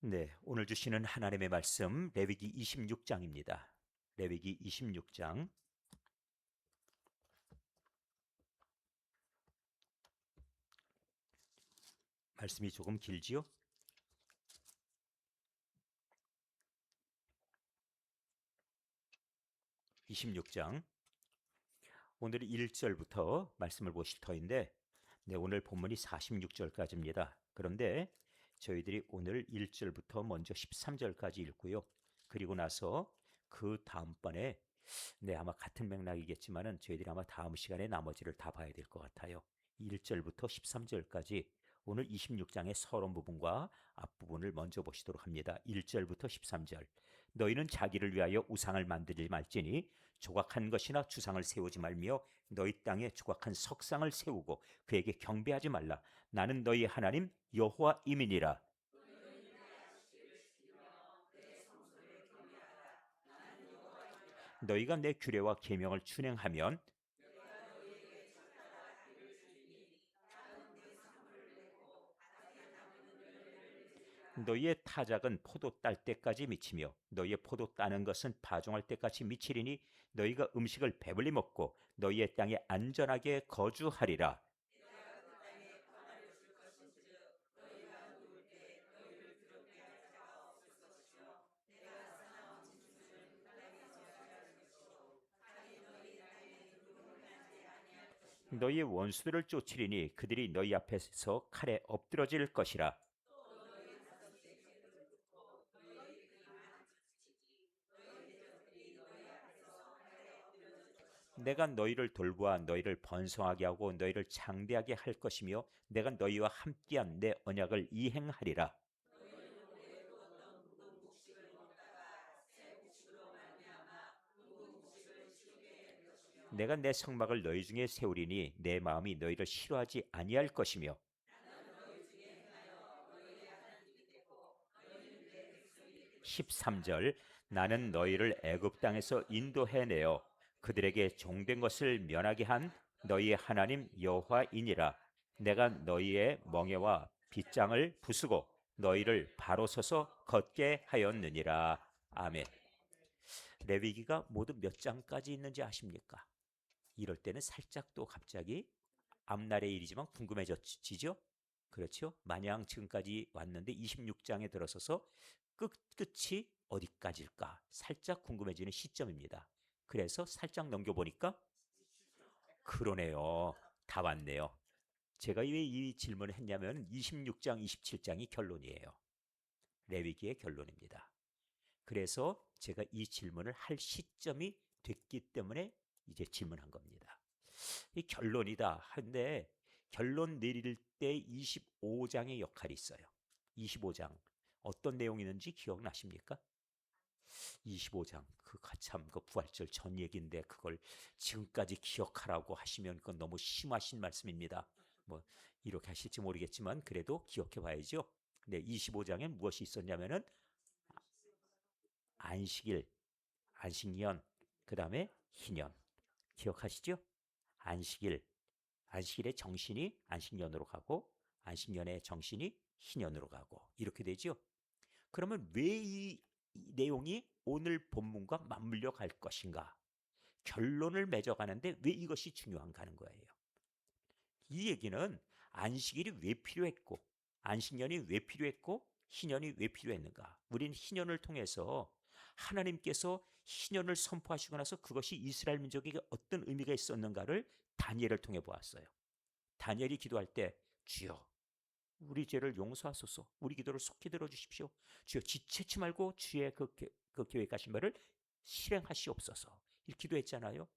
네, 오늘 주시는 하나님의 말씀 레위기 26장입니다. 레위기 26장 말씀이 조금 길지요? 26장 오늘 1절부터 말씀을 보실 터인데 네, 오늘 본문이 46절까지입니다. 그런데 저희들이 오늘 1절부터 먼저 13절까지 읽고요. 그리고 나서 그 다음번에 아마 같은 맥락이겠지만은 저희들이 아마 다음 시간에 나머지를 다 봐야 될 것 같아요. 1절부터 13절까지 오늘 26장의 서론 부분과 앞부분을 먼저 보시도록 합니다. 1절부터 13절. 너희는 자기를 위하여 우상을 만들지 말지니 조각한 것이나 주상을 세우지 말며 너희 땅에 조각한 석상을 세우고 그에게 경배하지 말라. 나는 너희 하나님 여호와임이니라. 너희가 내 규례와 계명을 준행하면 너희의 타작은 포도 딸 때까지 미치며 너희의 포도 따는 것은 파종할 때까지 미치리니 너희가 음식을 배불리 먹고 너희의 땅에 안전하게 거주하리라. 너희의 원수들을 쫓으리니 그들이 너희 앞에서 칼에 엎드러질 것이라. 내가 너희를 돌보아 너희를 번성하게 하고 너희를 장대하게 할 것이며 내가 너희와 함께한 내 언약을 이행하리라. 내가 내 성막을 너희 중에 세우리니 내 마음이 너희를 싫어하지 아니할 것이며 13절 나는 너희를 애굽 땅에서 인도해내어 그들에게 종된 것을 면하게 한 너희의 하나님 여호와이니라. 내가 너희의 멍에와 빗장을 부수고 너희를 바로 서서 걷게 하였느니라. 아멘. 레위기가 모두 몇 장까지 있는지 아십니까? 이럴 때는 살짝 또 갑자기 앞날의 일이지만 궁금해지죠? 그렇죠? 마냥 지금까지 왔는데 26장에 들어서서 끝이 어디까지일까? 살짝 궁금해지는 시점입니다. 그래서 살짝 넘겨보니까 그러네요. 다 왔네요. 제가 왜 이 질문을 했냐면 26장, 27장이 결론이에요. 레위기의 결론입니다. 그래서 제가 이 질문을 할 시점이 됐기 때문에 이제 질문한 겁니다. 이 결론이다. 한데 결론 내릴 때 25장의 역할이 있어요. 25장 어떤 내용이 있는지 기억나십니까? 25장 그 부활절 전 얘기인데 그걸 지금까지 기억하라고 하시면 그건 너무 심하신 말씀입니다. 뭐 이렇게 하실지 모르겠지만 그래도 기억해 봐야죠. 네, 25장에 무엇이 있었냐면은 안식일, 안식년, 그다음에 희년. 기억하시죠? 안식일, 안식일의 정신이 안식년으로 가고 안식년의 정신이 희년으로 가고 이렇게 되죠. 그러면 왜 이 내용이 오늘 본문과 맞물려 갈 것인가? 결론을 맺어가는데 왜 이것이 중요한가 하는 거예요. 이 얘기는 안식일이 왜 필요했고 안식년이 왜 필요했고 희년이 왜 필요했는가? 우리는 희년을 통해서 하나님께서 희년을 선포하시고 나서 그것이 이스라엘 민족에게 어떤 의미가 있었는가를 다니엘을 통해 보았어요. 다니엘이 기도할 때 주여 우리 죄를 용서하소서 우리 기도를 속히 들어주십시오. 주여 지체치 말고 주의 그 계획하신 바를 실행하시옵소서 이렇게 기도했잖아요.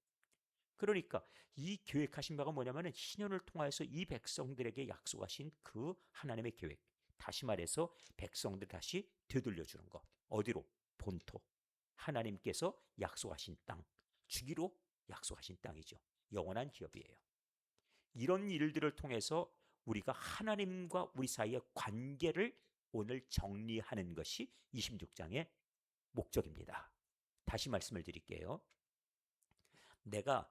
그러니까 이 계획하신 바가 뭐냐면 신년을 통하여서 이 백성들에게 약속하신 그 하나님의 계획, 다시 말해서 백성들 다시 되돌려 주는 것. 어디로? 본토. 하나님께서 약속하신 땅, 주기로 약속하신 땅이죠. 영원한 기업이에요. 이런 일들을 통해서 우리가 하나님과 우리 사이의 관계를 오늘 정리하는 것이 26장의 목적입니다. 다시 말씀을 드릴게요. 내가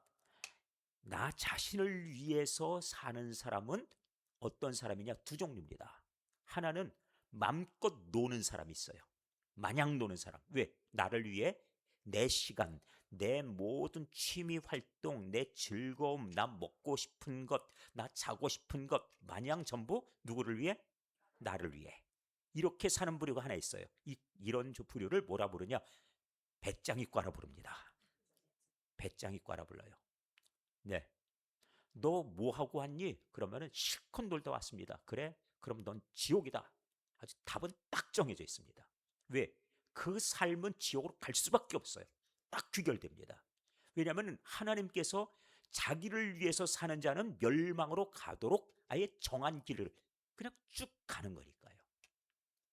나 자신을 위해서 사는 사람은 어떤 사람이냐? 두 종류입니다. 하나는 마음껏 노는 사람이 있어요. 마냥 노는 사람. 왜? 나를 위해 내 시간, 내 모든 취미 활동, 내 즐거움, 나 먹고 싶은 것, 나 자고 싶은 것 마냥 전부 누구를 위해? 나를 위해. 이렇게 사는 부류가 하나 있어요. 이런 부류를 뭐라 부르냐? 배짱이과라 부릅니다. 배짱이과라 불러요. 네. 너 뭐 하고 왔니? 그러면은 실컷 놀다 왔습니다. 그래? 그럼 넌 지옥이다. 아주 답은 딱 정해져 있습니다. 왜? 그 삶은 지옥으로 갈 수밖에 없어요. 딱 귀결됩니다. 왜냐하면 하나님께서 자기를 위해서 사는 자는 멸망으로 가도록 아예 정한 길을 그냥 쭉 가는 거니까요.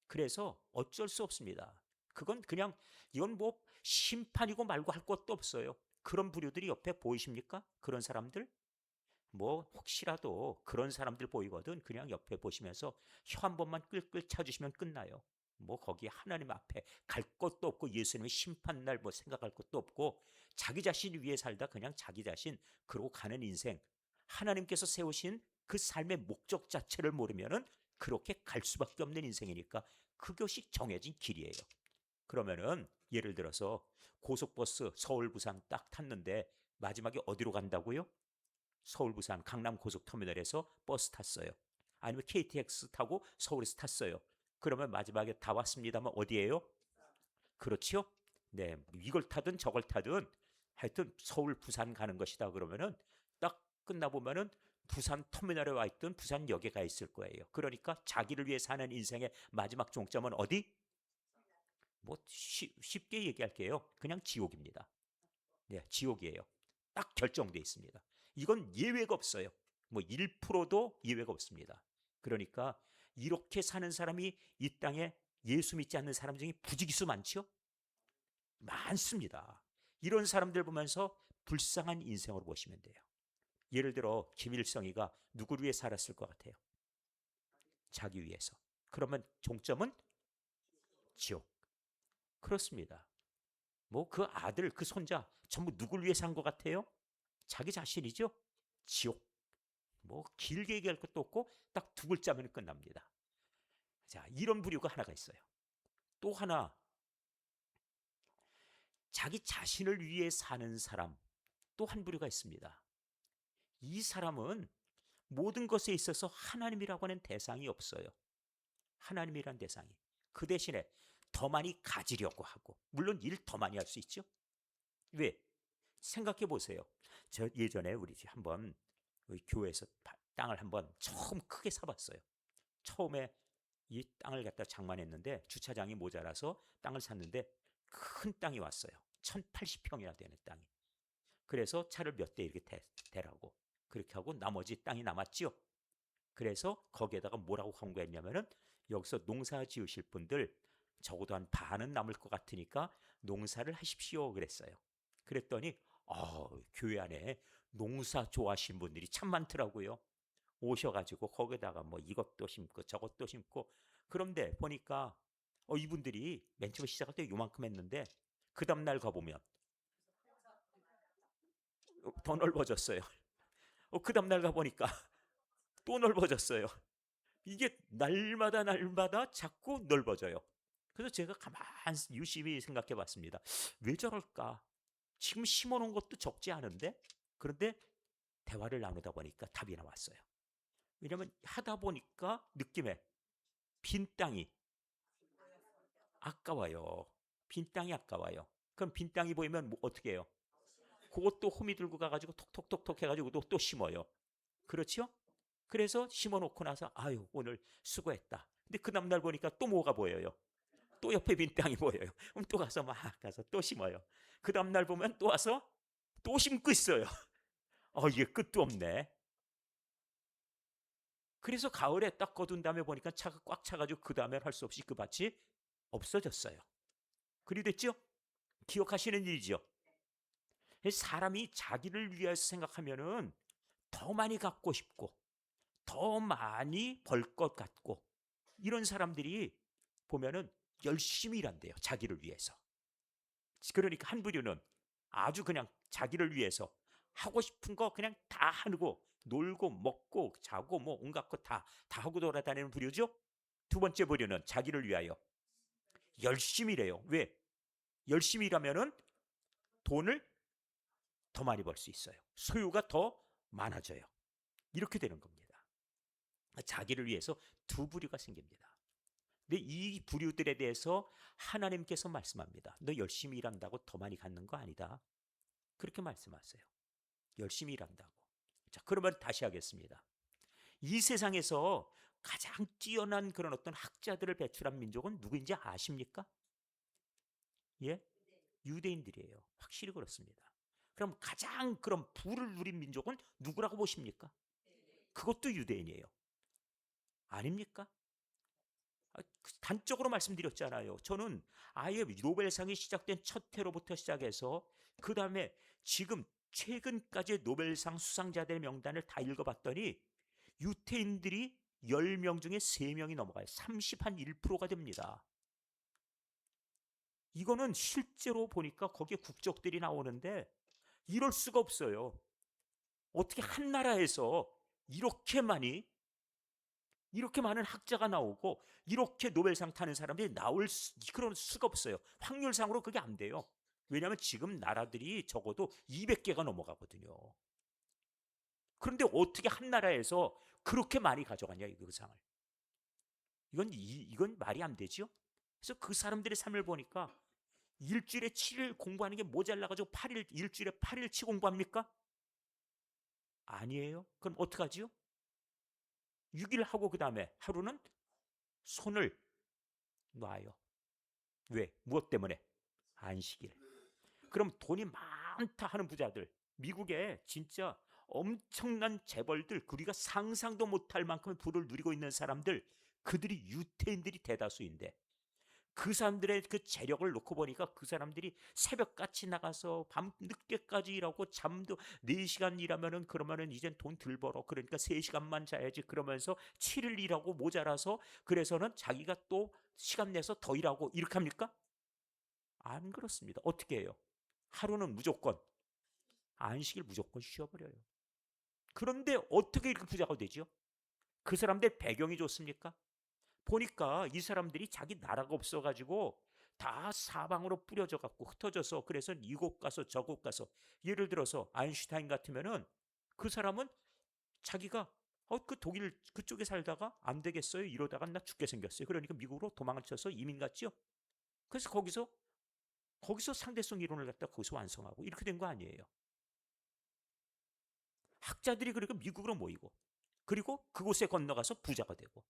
그래서 어쩔 수 없습니다. 그건 그냥 이건 뭐 심판이고 말고 할 것도 없어요. 그런 부류들이 옆에 보이십니까? 그런 사람들? 뭐 혹시라도 그런 사람들 보이거든 그냥 옆에 보시면서 혀 한 번만 끌끌 차주시면 끝나요. 뭐 거기 하나님 앞에 갈 것도 없고 예수님의 심판날 뭐 생각할 것도 없고 자기 자신 위해 살다 그냥 자기 자신 그러고 가는 인생, 하나님께서 세우신 그 삶의 목적 자체를 모르면은 그렇게 갈 수밖에 없는 인생이니까 그것이 정해진 길이에요. 그러면은 예를 들어서 고속버스 서울 부산 딱 탔는데 마지막에 어디로 간다고요? 서울 부산 강남 고속터미널에서 버스 탔어요. 아니면 KTX 타고 서울에서 탔어요. 그러면 마지막에 다 왔습니다만 어디예요? 그렇죠? 네, 이걸 타든 저걸 타든 하여튼 서울 부산 가는 것이다 그러면은 딱 끝나 보면은 부산 터미널에 와 있든 부산역에 가 있을 거예요. 그러니까 자기를 위해 사는 인생의 마지막 종점은 어디? 뭐 쉽게 얘기할게요. 그냥 지옥입니다. 네, 지옥이에요. 딱 결정돼 있습니다. 이건 예외가 없어요. 뭐 1%도 예외가 없습니다. 그러니까 이렇게 사는 사람이 이 땅에 예수 믿지 않는 사람 중에 부지기수 많죠? 많습니다. 이런 사람들 보면서 불쌍한 인생으로 보시면 돼요. 예를 들어 김일성이가 누구를 위해 살았을 것 같아요? 자기 위해서. 그러면 종점은 지옥. 그렇습니다. 뭐 그 아들, 그 손자 전부 누구를 위해 산 것 같아요? 자기 자신이죠? 지옥. 뭐 길게 얘기할 것도 없고 딱 두 글자면 끝납니다. 자, 이런 부류가 하나가 있어요. 또 하나, 자기 자신을 위해 사는 사람 또 한 부류가 있습니다. 이 사람은 모든 것에 있어서 하나님이라고 하는 대상이 없어요. 하나님이란 대상이. 그 대신에 더 많이 가지려고 하고, 물론 일 더 많이 할 수 있죠. 왜? 생각해 보세요. 저 예전에 우리 집 한번 우리 교회에서 땅을 한번 처음 크게 사봤어요. 처음에 이 땅을 갖다 장만했는데 주차장이 모자라서 땅을 샀는데 큰 땅이 왔어요. 1080평이나 되는 땅이. 그래서 차를 몇 대 이렇게 대라고 그렇게 하고 나머지 땅이 남았죠. 그래서 거기에다가 뭐라고 광고했냐면은 여기서 농사 지으실 분들 적어도 한 반은 남을 것 같으니까 농사를 하십시오 그랬어요. 그랬더니 교회 안에 농사 좋아하시는 분들이 참 많더라고요. 오셔가지고 거기다가 뭐 이것도 심고 저것도 심고. 그런데 보니까 이분들이 맨 처음에 시작할 때 요만큼 했는데 그 다음날 가보면 더 넓어졌어요. 그 다음날 가보니까 또 넓어졌어요. 이게 날마다 자꾸 넓어져요. 그래서 제가 가만 유심히 생각해 봤습니다. 왜 저럴까? 지금 심어놓은 것도 적지 않은데? 그런데 대화를 나누다 보니까 답이 나왔어요. 왜냐면 하다 보니까 느낌에 빈 땅이 아까워요. 빈 땅이 아까워요. 그럼 빈 땅이 보이면 뭐 어떻게 해요? 그것도 호미 들고 가가지고 톡톡톡톡 해가지고 또 심어요. 그렇죠? 그래서 심어놓고 나서 아유 오늘 수고했다. 근데 그 다음날 보니까 또 뭐가 보여요? 또 옆에 빈 땅이 보여요. 그럼 또 가서 막 가서 또 심어요. 그 다음날 보면 또 와서 또 심고 있어요. 이게 끝도 없네. 그래서 가을에 딱 거둔 다음에 보니까 차가 꽉 차가지고 그 다음에 할 수 없이 그 밭이 없어졌어요. 그리 됐죠? 기억하시는 일이죠. 사람이 자기를 위해서 생각하면은 더 많이 갖고 싶고 더 많이 벌 것 같고 이런 사람들이 보면은 열심히 일한대요. 자기를 위해서. 그러니까 한 부류는 아주 그냥 자기를 위해서 하고 싶은 거 그냥 다 하고 놀고 먹고 자고 뭐 온갖 거 다 하고 돌아다니는 부류죠. 두 번째 부류는 자기를 위하여 열심히 일해요. 왜? 열심히 일하면은 돈을 더 많이 벌 수 있어요. 소유가 더 많아져요. 이렇게 되는 겁니다. 자기를 위해서 두 부류가 생깁니다. 근데 이 부류들에 대해서 하나님께서 말씀합니다. 너 열심히 일한다고 더 많이 갖는 거 아니다. 그렇게 말씀하세요. 열심히 일한다고. 자, 그러면 다시 하겠습니다. 이 세상에서 가장 뛰어난 그런 어떤 학자들을 배출한 민족은 누구인지 아십니까? 예? 유대인들이에요. 확실히 그렇습니다. 그럼 가장 그런 부를 누린 민족은 누구라고 보십니까? 그것도 유대인이에요. 아닙니까? 단적으로 말씀드렸잖아요. 저는 아예 노벨상이 시작된 첫 해로부터 시작해서 그 다음에 지금 최근까지 노벨상 수상자들의 명단을 다 읽어봤더니 유태인들이 10명 중에 3명이 넘어가요. 31%가 됩니다. 이거는 실제로 보니까 거기에 국적들이 나오는데 이럴 수가 없어요. 어떻게 한 나라에서 이렇게 많은 학자가 나오고 이렇게 노벨상 타는 사람들이 나올 그런 수가 없어요. 확률상으로 그게 안 돼요. 왜냐하면 지금 나라들이 적어도 200개가 넘어가거든요. 그런데 어떻게 한 나라에서 그렇게 많이 가져가냐 그 상을. 이건 말이 안 되죠. 그래서 그 사람들의 삶을 보니까 일주일에 7일 공부하는 게 모자라가지고 일주일에 8일치 공부합니까? 아니에요. 그럼 어떡하지요? 6일 하고 그 다음에 하루는 손을 놔요. 왜? 무엇 때문에? 안식일. 그럼 돈이 많다 하는 부자들, 미국에 진짜 엄청난 재벌들, 우리가 상상도 못할 만큼의 부를 누리고 있는 사람들, 그들이 유태인들이 대다수인데 그 사람들의 그 재력을 놓고 보니까 그 사람들이 새벽같이 나가서 밤 늦게까지 일하고 잠도 4시간 일하면은 그러면은 이젠 돈 덜 벌어. 그러니까 3시간만 자야지. 그러면서 7일 일하고 모자라서 그래서는 자기가 또 시간 내서 더 일하고 이렇게 합니까? 안 그렇습니다. 어떻게 해요? 하루는 무조건 안식일 무조건 쉬어버려요. 그런데 어떻게 이렇게 부자가 되죠? 그 사람들 배경이 좋습니까? 보니까 이 사람들이 자기 나라가 없어가지고 다 사방으로 뿌려져 갖고 흩어져서 그래서 이곳 가서 저곳 가서 예를 들어서 아인슈타인 같으면은 그 사람은 자기가 그 독일 그쪽에 살다가 안 되겠어요 이러다가 나 죽게 생겼어요. 그러니까 미국으로 도망을 쳐서 이민 갔죠. 그래서 거기서 상대성 이론을 갖다 거기서 완성하고 이렇게 된 거 아니에요. 학자들이 그러니까 미국으로 모이고 그리고 그곳에 건너가서 부자가 되고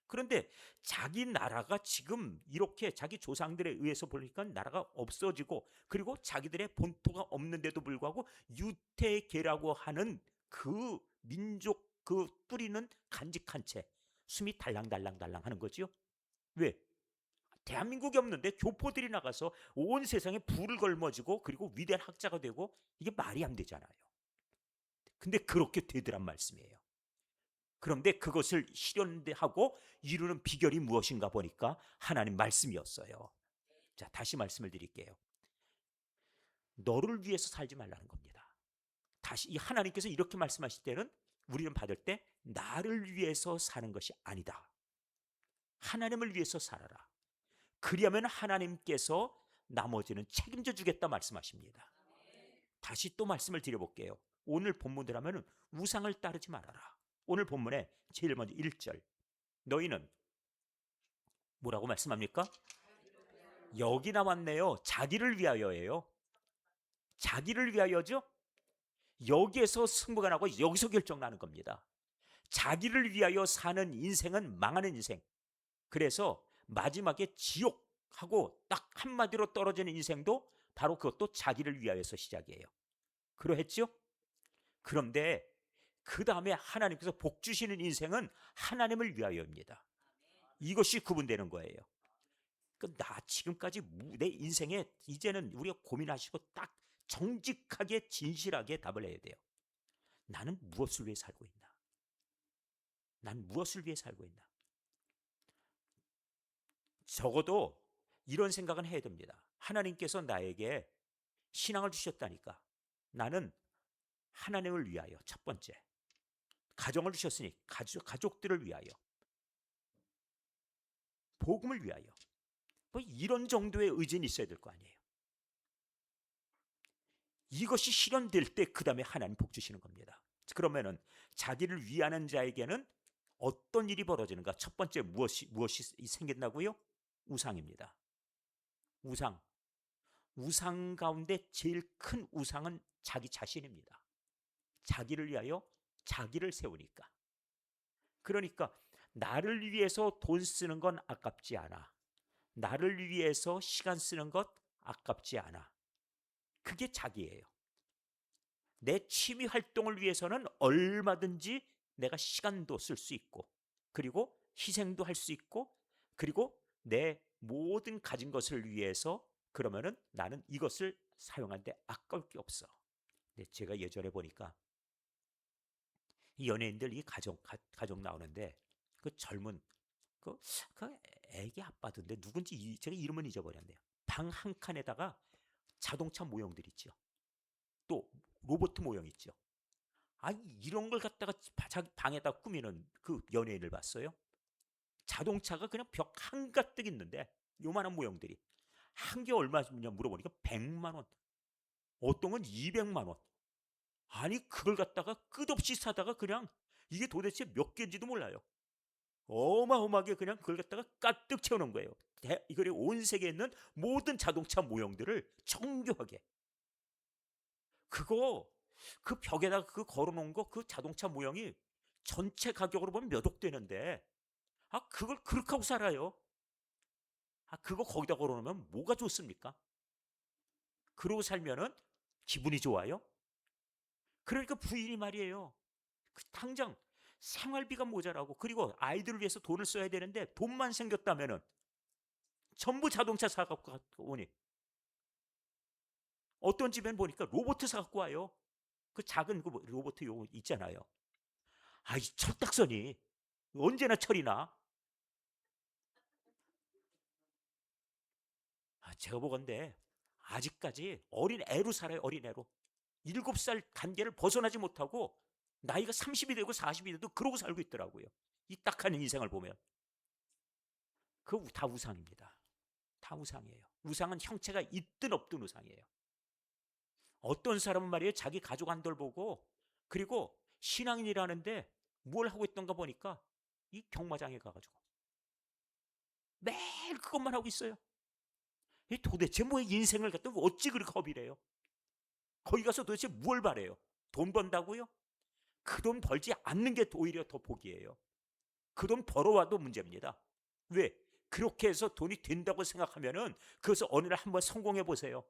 그런데 자기 나라가 지금 이렇게 자기 조상들에 의해서 보니까 나라가 없어지고 그리고 자기들의 본토가 없는데도 불구하고 유태계라고 하는 그 민족 그 뿌리는 간직한 채 숨이 달랑달랑달랑 하는 거지요. 왜? 대한민국이 없는데 교포들이 나가서 온 세상에 불을 걸머쥐고 그리고 위대한 학자가 되고 이게 말이 안 되잖아요. 근데 그렇게 되더란 말씀이에요. 그런데 그것을 실현하고 이루는 비결이 무엇인가 보니까 하나님 말씀이었어요. 자, 다시 말씀을 드릴게요. 너를 위해서 살지 말라는 겁니다. 다시 이 하나님께서 이렇게 말씀하실 때는 우리는 받을 때 나를 위해서 사는 것이 아니다. 하나님을 위해서 살아라. 그리하면 하나님께서 나머지는 책임져 주겠다 말씀하십니다. 다시 또 말씀을 드려볼게요. 오늘 본문들 하면 우상을 따르지 말아라. 오늘 본문에 제일 먼저 1절 너희는 뭐라고 말씀합니까? 여기 나왔네요. 자기를 위하여예요. 자기를 위하여죠. 여기에서 승부가 나고 여기서 결정나는 겁니다. 자기를 위하여 사는 인생은 망하는 인생. 그래서 마지막에 지옥하고 딱 한마디로 떨어지는 인생도 바로 그것도 자기를 위하여서 시작이에요. 그러했죠? 그런데 그 다음에 하나님께서 복 주시는 인생은 하나님을 위하여입니다. 이것이 구분되는 거예요. 나 지금까지 내 인생에 이제는 우리가 고민하시고 딱 정직하게 진실하게 답을 해야 돼요. 나는 무엇을 위해 살고 있나? 난 무엇을 위해 살고 있나? 적어도 이런 생각은 해야 됩니다. 하나님께서 나에게 신앙을 주셨다니까. 나는 하나님을 위하여 첫 번째 가정을 주셨으니 가족들을 위하여 복음을 위하여. 뭐 이런 정도의 의지는 있어야 될 거 아니에요. 이것이 실현될 때 그 다음에 하나님 복 주시는 겁니다. 그러면은 자기를 위하는 자에게는 어떤 일이 벌어지는가? 첫 번째 무엇이 생긴다고요? 우상입니다. 우상 가운데 제일 큰 우상은 자기 자신입니다. 자기를 위하여 자기를 세우니까. 그러니까 나를 위해서 돈 쓰는 건 아깝지 않아. 나를 위해서 시간 쓰는 것 아깝지 않아. 그게 자기예요. 내 취미 활동을 위해서는 얼마든지 내가 시간도 쓸 수 있고, 그리고 희생도 할 수 있고, 그리고 내 모든 가진 것을 위해서 그러면은 나는 이것을 사용하는데 아까울 게 없어. 근데 제가 예전에 보니까 이 연예인들 이 가족 나오는데 그 젊은 그 애기 아빠던데 누군지 제가 이름은 잊어버렸네요. 방 한 칸에다가 자동차 모형들 있죠. 또 로봇 모형 있죠. 아, 이런 걸 갖다가 자기 방에다 꾸미는 그 연예인을 봤어요. 자동차가 그냥 벽 한가득 있는데 요만한 모형들이 한 개 얼마냐 물어보니까 100만 원, 어떤 건 200만 원. 아니 그걸 갖다가 끝없이 사다가 그냥 이게 도대체 몇 개인지도 몰라요. 어마어마하게 그냥 그걸 갖다가 가득 채워놓은 거예요. 이거를 온 세계에 있는 모든 자동차 모형들을 정교하게. 그거 그 벽에다가 그 걸어놓은 거 그 자동차 모형이 전체 가격으로 보면 몇 억 되는데 그걸 그렇게 하고 살아요. 그거 거기다 걸어놓으면 뭐가 좋습니까? 그러고 살면은 기분이 좋아요? 그러니까 부인이 말이에요. 당장 생활비가 모자라고 그리고 아이들을 위해서 돈을 써야 되는데 돈만 생겼다면은 전부 자동차 사갖고 오니 어떤 집엔 보니까 로봇 사갖고 와요. 그 작은 그 로봇 요 있잖아요. 이 철딱선이 언제나 철이나. 제가 보건데 아직까지 어린 애로 살아요. 어린 애로 7살 단계를 벗어나지 못하고 나이가 30이 되고 40이 돼도 그러고 살고 있더라고요. 이 딱한 인생을 보면 그 다 우상입니다. 다 우상이에요. 우상은 형체가 있든 없든 우상이에요. 어떤 사람은 말이에요, 자기 가족 안 돌보고 그리고 신앙인이라는데 뭘 하고 있던가 보니까 이 경마장에 가가지고 매일 그것만 하고 있어요. 도대체 뭐 인생을 갖다 어찌 그렇게 허비래요? 거기 가서 도대체 뭘 바래요? 돈 번다고요? 그 돈 벌지 않는 게 오히려 더 복이에요. 그 돈 벌어와도 문제입니다. 왜? 그렇게 해서 돈이 된다고 생각하면은 그것을 어느 날 한번 성공해 보세요.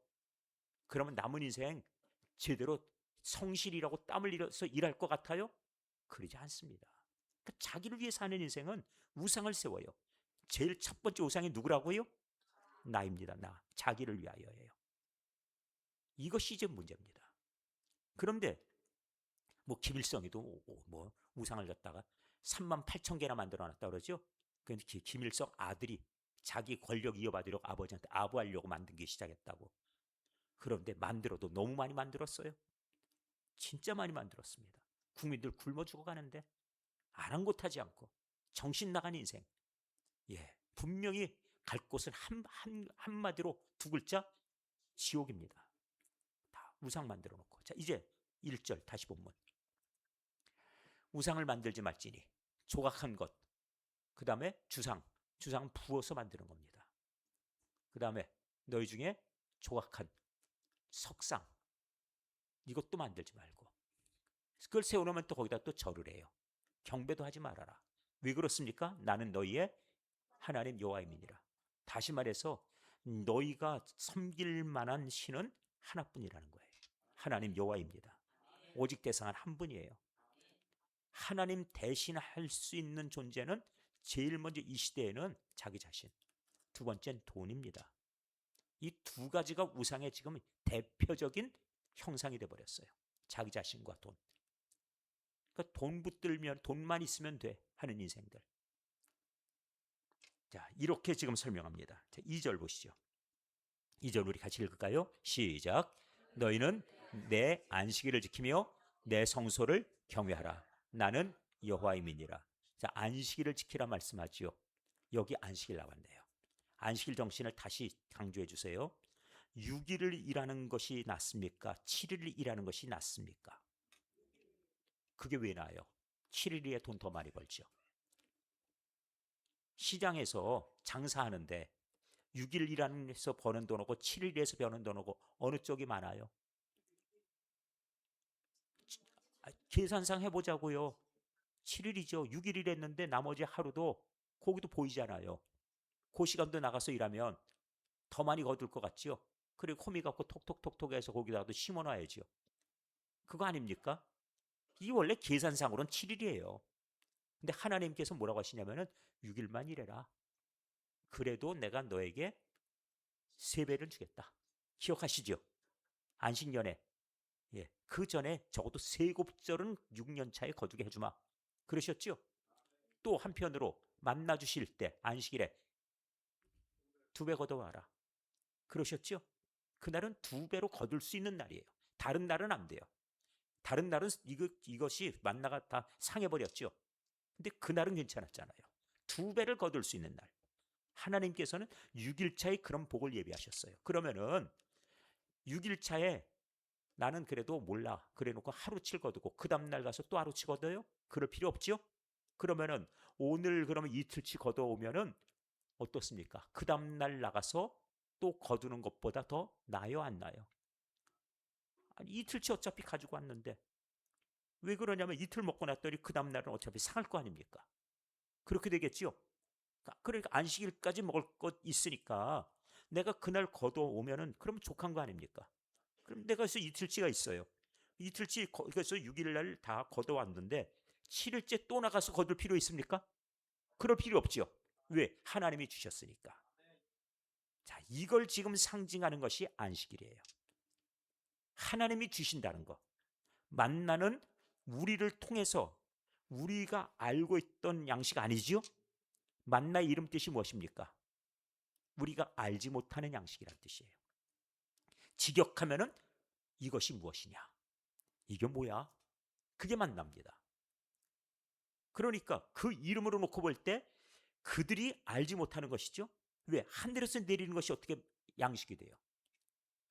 그러면 남은 인생 제대로 성실이라고 땀을 흘려서 일할 것 같아요? 그러지 않습니다. 그러니까 자기를 위해 사는 인생은 우상을 세워요. 제일 첫 번째 우상이 누구라고요? 나입니다. 나. 자기를 위하여예요. 이것이 이제 문제입니다. 그런데 뭐 김일성이도 뭐 우상을 갖다가 3만 8천 개나 만들어놨다 그러죠. 그런데 김일성 아들이 자기 권력 이어받으려고 아버지한테 아부하려고 만든 게 시작했다고. 그런데 만들어도 너무 많이 만들었어요. 진짜 많이 만들었습니다. 국민들 굶어 죽어가는데 아랑곳하지 않고 정신 나간 인생. 분명히 갈 곳은 한마디로 두 글자, 지옥입니다. 다 우상 만들어 놓고. 자, 이제 1절 다시 본문. 우상을 만들지 말지니 조각한 것, 그 다음에 주상은 부어서 만드는 겁니다. 그 다음에 너희 중에 조각한 석상, 이것도 만들지 말고 그걸 세워놓으면 또 거기다 또 절을 해요. 경배도 하지 말아라. 왜 그렇습니까? 나는 너희의 하나님 여호와임이니라. 다시 말해서 너희가 섬길 만한 신은 하나뿐이라는 거예요. 하나님 여호와입니다. 오직 대상은 한 분이에요. 하나님 대신 할 수 있는 존재는 제일 먼저 이 시대에는 자기 자신, 두 번째는 돈입니다. 이 두 가지가 우상의 지금 대표적인 형상이 되어버렸어요. 자기 자신과 돈. 그러니까 돈 붙들면 돈만 있으면 돼 하는 인생들. 자, 이렇게 지금 설명합니다. 자, 2절 보시죠. 2절 우리 같이 읽을까요? 시작. 너희는 내 안식일을 지키며 내 성소를 경외하라. 나는 여호와임이니라. 자, 안식일을 지키라 말씀하지요. 여기 안식일 나왔네요. 안식일 정신을 다시 강조해 주세요. 6일을 일하는 것이 낫습니까? 7일을 일하는 것이 낫습니까? 그게 왜 나아요? 7일에 돈 더 많이 벌죠. 시장에서 장사하는데 6일 일하면서 버는 돈하고 7일에서 버는 돈하고 어느 쪽이 많아요? 계산상 해보자고요. 7일이죠. 6일 일했는데 나머지 하루도 거기도 보이잖아요. 그 시간도 나가서 일하면 더 많이 거둘 것 같죠? 그리고 호미 갖고 톡톡톡톡 해서 거기다가도 심어놔야죠. 그거 아닙니까? 이 원래 계산상으로는 7일이에요. 근데 하나님께서 뭐라고 하시냐면은 6일만 일해라. 그래도 내가 너에게 3배를 주겠다. 기억하시죠? 안식년에. 예. 그 전에 적어도 세곱절은 6년 차에 거두게 해주마. 그러셨죠? 또 한편으로 만나 주실 때 안식일에 2배 걷어와라. 그러셨죠? 그날은 2배로 거둘 수 있는 날이에요. 다른 날은 안 돼요. 다른 날은 이것이 만나가 다 상해버렸죠. 근데 그날은 괜찮았잖아요. 2배를 거둘 수 있는 날. 하나님께서는 6일차에 그런 복을 예비하셨어요. 그러면은 6일차에 나는 그래도 몰라. 그래 놓고 하루치 거두고 그 다음날 가서 또 하루치 거둬요? 그럴 필요 없죠? 그러면은 오늘 그러면 이틀치 거둬오면은 어떻습니까? 그 다음날 나가서 또 거두는 것보다 더 나요, 안 나요? 아니, 이틀치 어차피 가지고 왔는데 왜 그러냐면 이틀 먹고 났더니 그 다음날은 어차피 상할 거 아닙니까? 그렇게 되겠지요? 그러니까 안식일까지 먹을 것 있으니까 내가 그날 걷어오면은 그럼 족한 거 아닙니까? 그럼 내가 그래서 이틀치가 있어요. 이틀치 그래서 6일 날 다 걷어왔는데 7일째 또 나가서 거둘 필요 있습니까? 그럴 필요 없죠. 왜? 하나님이 주셨으니까. 자, 이걸 지금 상징하는 것이 안식일이에요. 하나님이 주신다는 거. 만나는 우리를 통해서 우리가 알고 있던 양식 아니지요? 만나의 이름 뜻이 무엇입니까? 우리가 알지 못하는 양식이란 뜻이에요. 직역하면은 이것이 무엇이냐? 이게 뭐야? 그게 만납니다. 그러니까 그 이름으로 놓고 볼 때 그들이 알지 못하는 것이죠. 왜? 하늘에서 내리는 것이 어떻게 양식이 돼요?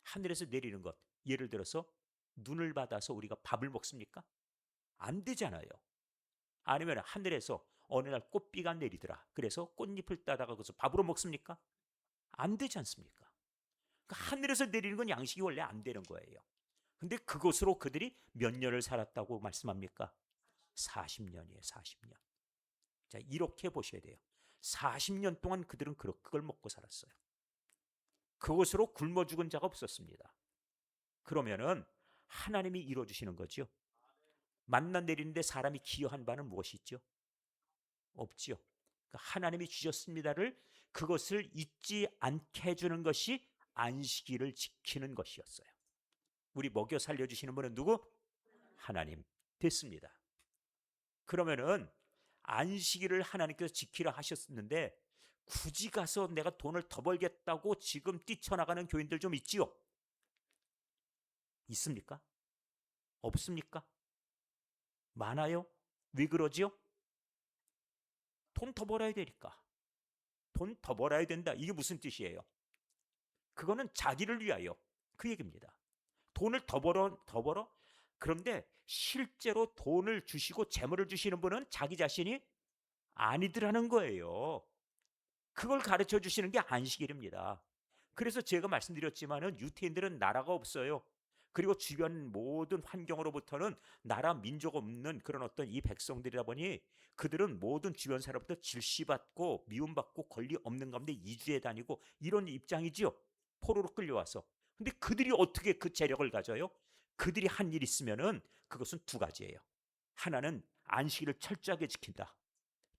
하늘에서 내리는 것. 예를 들어서 눈을 받아서 우리가 밥을 먹습니까? 안 되잖아요. 아니면 하늘에서 어느 날 꽃비가 내리더라. 그래서 꽃잎을 따다가 거기서 밥으로 먹습니까? 안 되지 않습니까? 그러니까 하늘에서 내리는 건 양식이 원래 안 되는 거예요. 근데 그것으로 그들이 몇 년을 살았다고 말씀합니까? 40년이에요, 40년. 자, 이렇게 보셔야 돼요. 40년 동안 그들은 그걸 먹고 살았어요. 그것으로 굶어 죽은 자가 없었습니다. 그러면은 하나님이 이루어주시는 거죠. 만나 내리는데 사람이 기여한 바는 무엇이 있죠? 없지요. 그러니까 하나님이 주셨습니다를 그것을 잊지 않게 해주는 것이 안식일을 지키는 것이었어요. 우리 먹여 살려주시는 분은 누구? 하나님. 됐습니다. 그러면은 안식일을 하나님께서 지키라 하셨는데 굳이 가서 내가 돈을 더 벌겠다고 지금 뛰쳐나가는 교인들 좀 있지요? 있습니까? 없습니까? 많아요? 왜 그러지요? 돈 더 벌어야 되니까. 돈 더 벌어야 된다. 이게 무슨 뜻이에요? 그거는 자기를 위하여. 그 얘기입니다. 돈을 더 벌어, 더 벌어? 그런데 실제로 돈을 주시고 재물을 주시는 분은 자기 자신이 아니더라는 거예요. 그걸 가르쳐 주시는 게 안식일입니다. 그래서 제가 말씀드렸지만은 유태인들은 나라가 없어요. 그리고 주변 모든 환경으로부터는 나라 민족 없는 그런 어떤 이 백성들이다 보니 그들은 모든 주변 사람부터 질시받고 미움받고 권리 없는 가운데 이주해 다니고 이런 입장이지요. 포로로 끌려와서. 근데 그들이 어떻게 그 재력을 가져요? 그들이 한 일 있으면은 그것은 두 가지예요. 하나는 안식일을 철저하게 지킨다.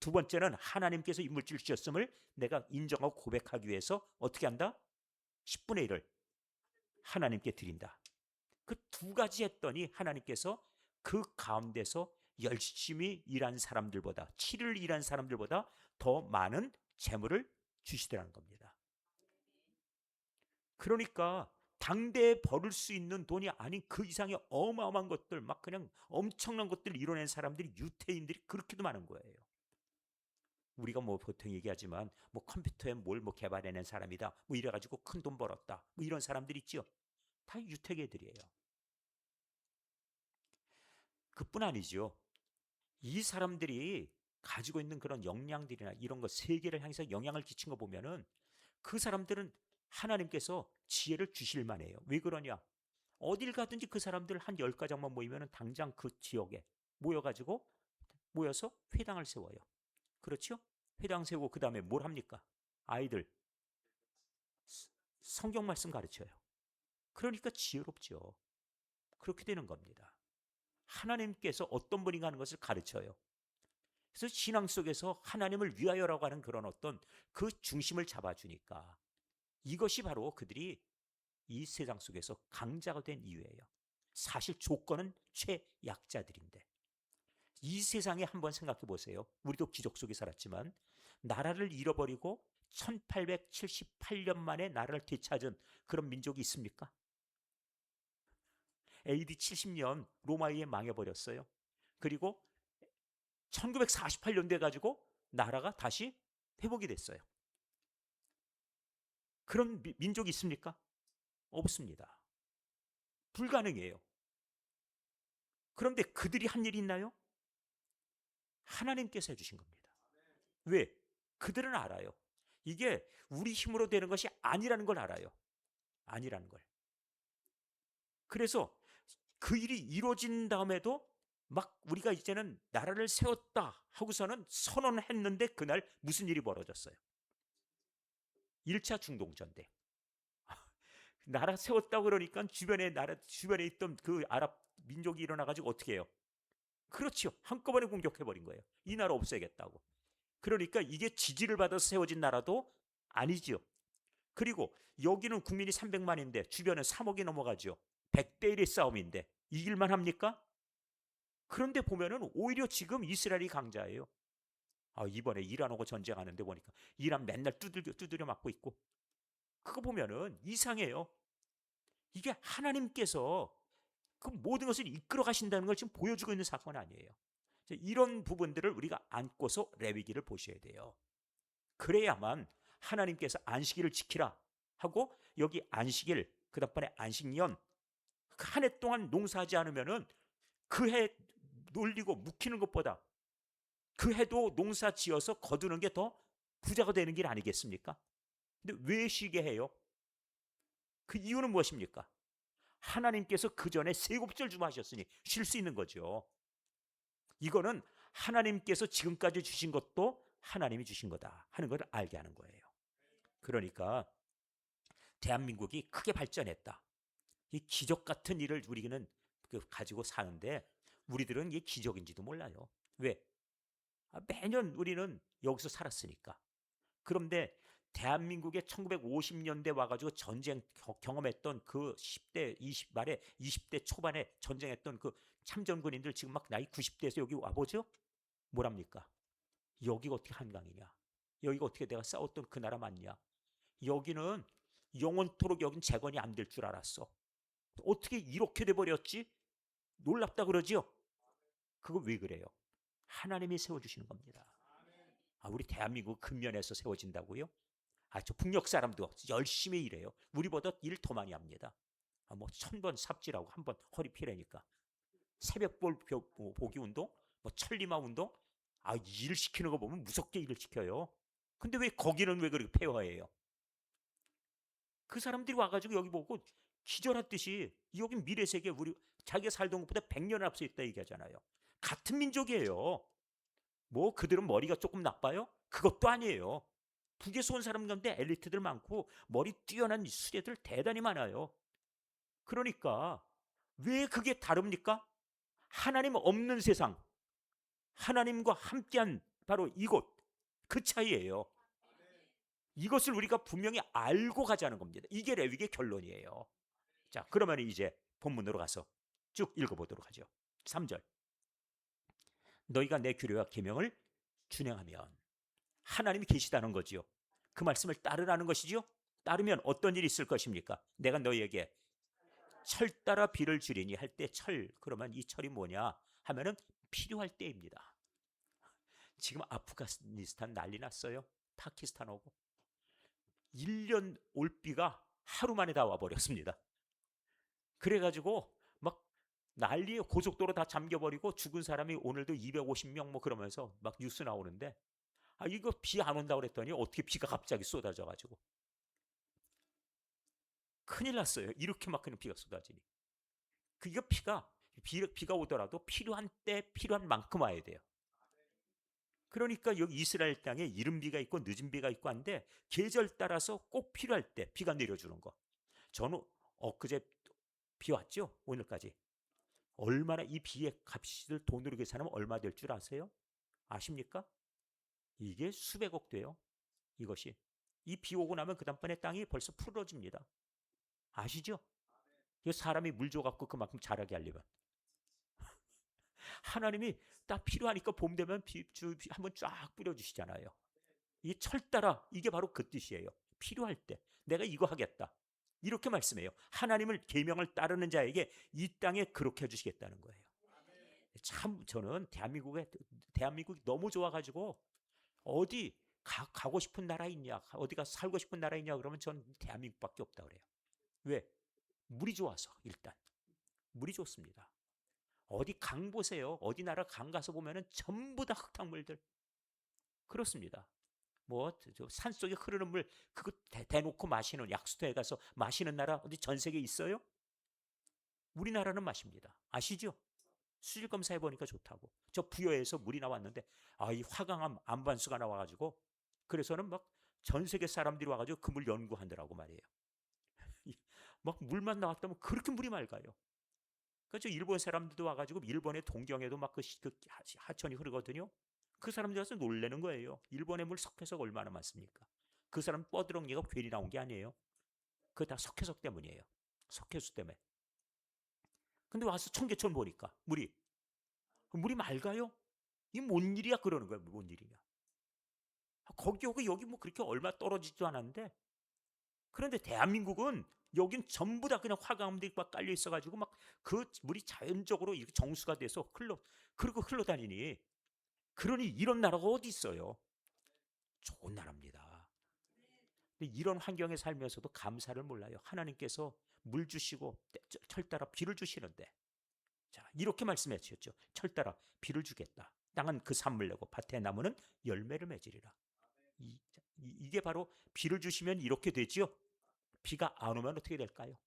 두 번째는 하나님께서 이 물질을 주셨음을 내가 인정하고 고백하기 위해서 어떻게 한다? 10분의 1을 하나님께 드린다. 그 두 가지 했더니 하나님께서 그 가운데서 열심히 일한 사람들보다 7일 일한 사람들보다 더 많은 재물을 주시더라는 겁니다. 그러니까 당대에 벌을 수 있는 돈이 아닌 그 이상의 어마어마한 것들 막 그냥 엄청난 것들을 이뤄낸 사람들이 유태인들이 그렇게도 많은 거예요. 우리가 뭐 보통 얘기하지만 뭐 컴퓨터에 뭘 뭐 개발해낸 사람이다. 뭐 이래가지고 큰 돈 벌었다. 뭐 이런 사람들 있죠. 다 유태계들이에요. 그뿐 아니죠. 이 사람들이 가지고 있는 그런 역량들이나 이런 거 세계를 향해서 영향을 끼친 거 보면은 그 사람들은 하나님께서 지혜를 주실 만해요. 왜 그러냐? 어딜 가든지 그 사람들 한 10가정만 모이면은 당장 그 지역에 모여가지고 모여서 회당을 세워요. 그렇죠? 회당 세우고 그 다음에 뭘 합니까? 아이들 성경 말씀 가르쳐요. 그러니까 지혜롭죠. 그렇게 되는 겁니다. 하나님께서 어떤 분인가 하는 것을 가르쳐요. 그래서 신앙 속에서 하나님을 위하여라고 하는 그런 어떤 그 중심을 잡아주니까 이것이 바로 그들이 이 세상 속에서 강자가 된 이유예요. 사실 조건은 최약자들인데 이 세상에 한번 생각해 보세요. 우리도 기적 속에 살았지만 나라를 잃어버리고 1878년 만에 나라를 되찾은 그런 민족이 있습니까? AD 70년 로마에 망해버렸어요. 그리고 1948년 돼 가지고 나라가 다시 회복이 됐어요. 그런 민족이 있습니까? 없습니다. 불가능해요. 그런데 그들이 한 일이 있나요? 하나님께서 해주신 겁니다. 왜? 그들은 알아요. 이게 우리 힘으로 되는 것이 아니라는 걸 알아요. 아니라는 걸. 그래서 그 일이 이루어진 다음에도 막 우리가 이제는 나라를 세웠다 하고서는 선언했는데 그날 무슨 일이 벌어졌어요? 1차 중동전대. 나라 세웠다고 그러니까 주변에 있던 그 아랍 민족이 일어나가지고 어떻게 해요? 그렇죠. 한꺼번에 공격해버린 거예요. 이 나라 없애겠다고. 그러니까 이게 지지를 받아서 세워진 나라도 아니지요. 그리고 여기는 국민이 300만인데 주변은 3억이 넘어가죠. 100대 1의 싸움인데 이길만 합니까? 그런데 보면은 오히려 지금 이스라엘이 강자예요. 이번에 이란하고 전쟁하는데 보니까 이란 맨날 두드려 맞고 있고 그거 보면은 이상해요. 이게 하나님께서 그 모든 것을 이끌어 가신다는 걸 지금 보여주고 있는 사건 아니에요. 이런 부분들을 우리가 안고서 레위기를 보셔야 돼요. 그래야만 하나님께서 안식일을 지키라 하고 여기 안식일 그다음에 안식년 한 해 동안 농사하지 않으면은 그 해 놀리고 묵히는 것보다 그 해도 농사 지어서 거두는 게 더 부자가 되는 길 아니겠습니까? 근데 왜 쉬게 해요? 그 이유는 무엇입니까? 하나님께서 그 전에 세곱절 주마하셨으니 쉴 수 있는 거죠. 이거는 하나님께서 지금까지 주신 것도 하나님이 주신 거다 하는 걸 알게 하는 거예요. 그러니까 대한민국이 크게 발전했다. 이 기적 같은 일을 우리는 가지고 사는데 우리들은 이게 기적인지도 몰라요. 왜? 매년 우리는 여기서 살았으니까. 그런데 대한민국에 1950년대 와가지고 전쟁 경험했던 그 10대, 20 말에 20대 초반에 전쟁했던 그 참전군인들 지금 막 나이 90대에서 여기 와보죠? 뭐랍니까? 여기가 어떻게 한강이냐? 여기가 어떻게 내가 싸웠던 그 나라 맞냐? 여기는 영원토록 여긴 재건이 안 될 줄 알았어. 어떻게 이렇게 돼버렸지? 놀랍다 그러지요? 그거 왜 그래요? 하나님이 세워주시는 겁니다. 우리 대한민국 근면에서 세워진다고요? 저 북녘 사람도 열심히 일해요. 우리보다 일 더 많이 합니다. 뭐 1000번 삽질하고 한 번 허리 피라니까. 새벽 보기 운동, 뭐 천리마 운동. 일 시키는 거 보면 무섭게 일을 시켜요. 근데 왜 거기는 왜 그렇게 폐허해요? 그 사람들이 와가지고 여기 보고 기절했듯이 여긴 미래세계 우리 자기가 살던 것보다 100년 앞서 있다 얘기하잖아요. 같은 민족이에요. 뭐 그들은 머리가 조금 나빠요? 그것도 아니에요. 북에서 온 사람 가운데 엘리트들 많고 머리 뛰어난 수레들 대단히 많아요. 그러니까 왜 그게 다릅니까? 하나님 없는 세상, 하나님과 함께한 바로 이곳, 그 차이예요. 이것을 우리가 분명히 알고 가자는 겁니다. 이게 레위기의 결론이에요. 자, 그러면 이제 본문으로 가서 쭉 읽어보도록 하죠. 3절. 너희가 내 규례와 계명을 준행하면 하나님이 계시다는 거지요. 그 말씀을 따르라는 것이지요. 따르면 어떤 일이 있을 것입니까? 내가 너희에게 철 따라 비를 주리니 할 때 철, 그러면 이 철이 뭐냐 하면은 필요할 때입니다. 지금 아프가니스탄 난리 났어요. 파키스탄 오고. 1년 올 비가 하루 만에 다 와버렸습니다. 그래가지고 막 난리에 고속도로 다 잠겨버리고 죽은 사람이 오늘도 250명 뭐 그러면서 막 뉴스 나오는데, 아 이거 비 안 온다고 그랬더니 어떻게 비가 갑자기 쏟아져가지고 큰일 났어요. 이렇게 막 그냥 비가 쏟아지니. 그게 비가 오더라도 필요한 때 필요한 만큼 와야 돼요. 그러니까 여기 이스라엘 땅에 이른 비가 있고 늦은 비가 있고 한데 계절 따라서 꼭 필요할 때 비가 내려주는 거. 저는 엊그제 비 왔죠? 오늘까지. 얼마나 이 비의 값을 돈으로 계산하면 얼마 될 줄 아세요? 아십니까? 이게 수백억 돼요. 이것이. 이 비 오고 나면 그 다음번에 땅이 벌써 풀어집니다. 아시죠? 이 사람이 물 줘갖고 그만큼 자라게 하려면. 하나님이 딱 필요하니까 봄 되면 한번 쫙 뿌려주시잖아요. 이 철 따라 이게 바로 그 뜻이에요. 필요할 때 내가 이거 하겠다. 이렇게 말씀해요. 하나님을 계명을 따르는 자에게 이 땅에 그렇게 해주시겠다는 거예요. 참 저는 대한민국이 너무 좋아가지고 어디 가고 싶은 나라 있냐, 어디가 살고 싶은 나라 있냐 그러면 전 대한민국밖에 없다 그래요. 왜? 물이 좋아서. 일단 물이 좋습니다. 어디 강 보세요. 어디 나라 강 가서 보면은 전부 다 흙탕물들. 그렇습니다. 뭐 산속에 흐르는 물 그거 대놓고 마시는, 약수터에 가서 마시는 나라 어디 전 세계에 있어요? 우리나라는 마십니다. 아시죠? 수질 검사해 보니까 좋다고. 저 부여에서 물이 나왔는데 이 화강암 안반수가 나와가지고 그래서는 막 전 세계 사람들이 와가지고 그 물 연구하더라고 말이에요. 막 물만 나왔다면 그렇게 물이 맑아요. 그래서 일본 사람들도 와가지고 일본의 동경에도 막 그 하천이 흐르거든요. 그 사람들 와서 놀래는 거예요. 일본의 물 석회석 얼마나 많습니까? 그 사람 뻐드렁이가 괜히 나온 게 아니에요. 그거 다 석회석 때문이에요. 석회수 때문에. 근데 와서 청계천 보니까 물이 맑아요? 이게 뭔 일이야? 그러는 거예요. 뭔 일이냐? 거기 여기 뭐 그렇게 얼마 떨어지지도 않았는데, 그런데 대한민국은 여긴 전부 다 그냥 화강암들이 막 깔려 있어가지고 막 그 물이 자연적으로 이렇게 정수가 돼서 그리고 흘러다니니. 그러니 이런 나라가 어디 있어요? 좋은 나라입니다. 근데 이런 환경에 살면서도 감사를 몰라요. 하나님께서 물 주시고 철 따라 비를 주시는데, 자 이렇게 말씀해 주셨죠. 철 따라 비를 주겠다. 땅은 그 산물 내고 밭의 나무는 열매를 맺으리라. 이게 바로 비를 주시면 이렇게 되지요. 비가 안 오면 어떻게 될까요?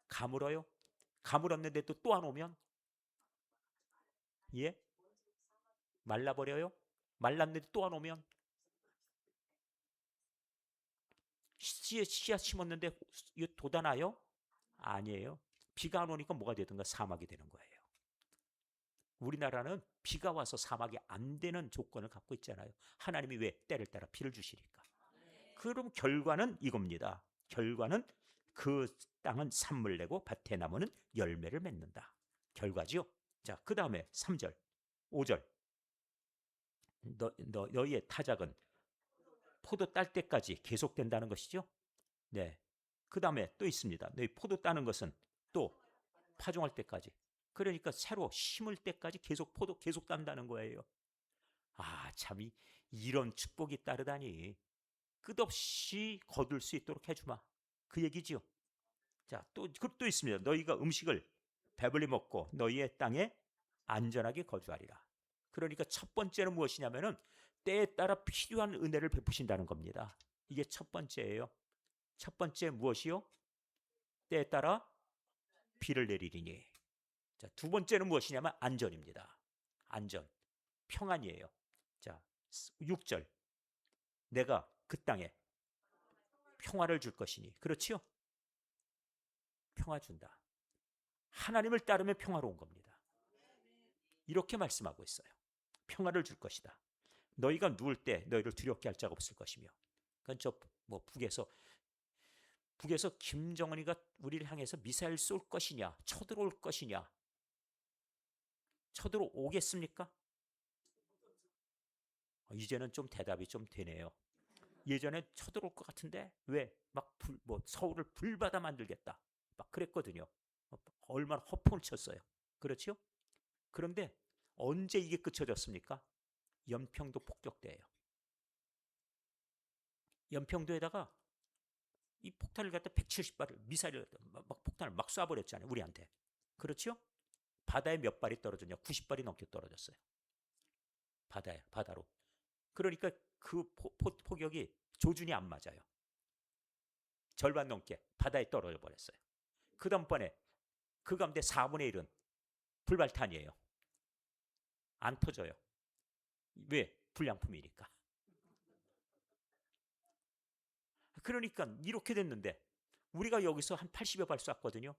가물어요. 가물었는데 또 안 오면, 예, 말라버려요. 말랐는데 또 안 오면, 씨앗 심었는데 돋아나요? 아니에요. 비가 안 오니까 뭐가 되든가 사막이 되는 거예요. 우리나라는 비가 와서 사막이 안 되는 조건을 갖고 있잖아요. 하나님이 왜? 때를 따라 비를 주시니까. 그럼 결과는 이겁니다. 결과는 그 땅은 산물 내고 밭에 나무는 열매를 맺는다. 결과지요. 자, 그 다음에 3절, 5절. 너희의 타작은 포도 딸 때까지 계속된다는 것이죠. 네. 그 다음에 또 있습니다. 너희 포도 따는 것은 또 파종할 때까지. 그러니까 새로 심을 때까지 포도 계속 딴다는 거예요. 참 이런 축복이 따르다니. 끝없이 거둘 수 있도록 해주마. 그 얘기지요. 자, 또 있습니다. 너희가 음식을 배불리 먹고 너희의 땅에 안전하게 거주하리라. 그러니까 첫 번째는 무엇이냐면은 때에 따라 필요한 은혜를 베푸신다는 겁니다. 이게 첫 번째예요. 첫 번째 무엇이요? 때에 따라 비를 내리리니. 자, 두 번째는 무엇이냐면 안전입니다. 안전, 평안이에요. 자, 6절. 내가 그 땅에 평화를 줄 것이니. 그렇지요? 평화 준다. 하나님을 따르면 평화로운 겁니다. 이렇게 말씀하고 있어요. 평화를 줄 것이다. 너희가 누울 때 너희를 두렵게 할 자가 없을 것이며. 그건 뭐 북에서 김정은이가 우리를 향해서 미사일 쏠 것이냐, 쳐들어올 것이냐, 쳐들어오겠습니까? 이제는 좀 대답이 좀 되네요. 예전에 쳐들어올 것 같은데 왜? 뭐 서울을 불바다 만들겠다. 막 그랬거든요. 얼마나 허풍을 쳤어요. 그렇죠? 그런데 언제 이게 끝쳐졌습니까? 연평도 폭격 때예요. 연평도에다가 이 폭탄을 갖다 170발을 미사일을 막 폭탄을 막 쏴버렸잖아요. 우리한테. 그렇죠? 바다에 몇 발이 떨어졌냐? 90발이 넘게 떨어졌어요. 바다로. 그러니까 그 폭격이 조준이 안 맞아요. 절반 넘게 바다에 떨어져 버렸어요. 그 다음번에 그 가운데 4분의 1은 불발탄이에요. 안 터져요. 왜? 불량품이니까. 그러니까 이렇게 됐는데 우리가 여기서 한 80여 발 쐈거든요.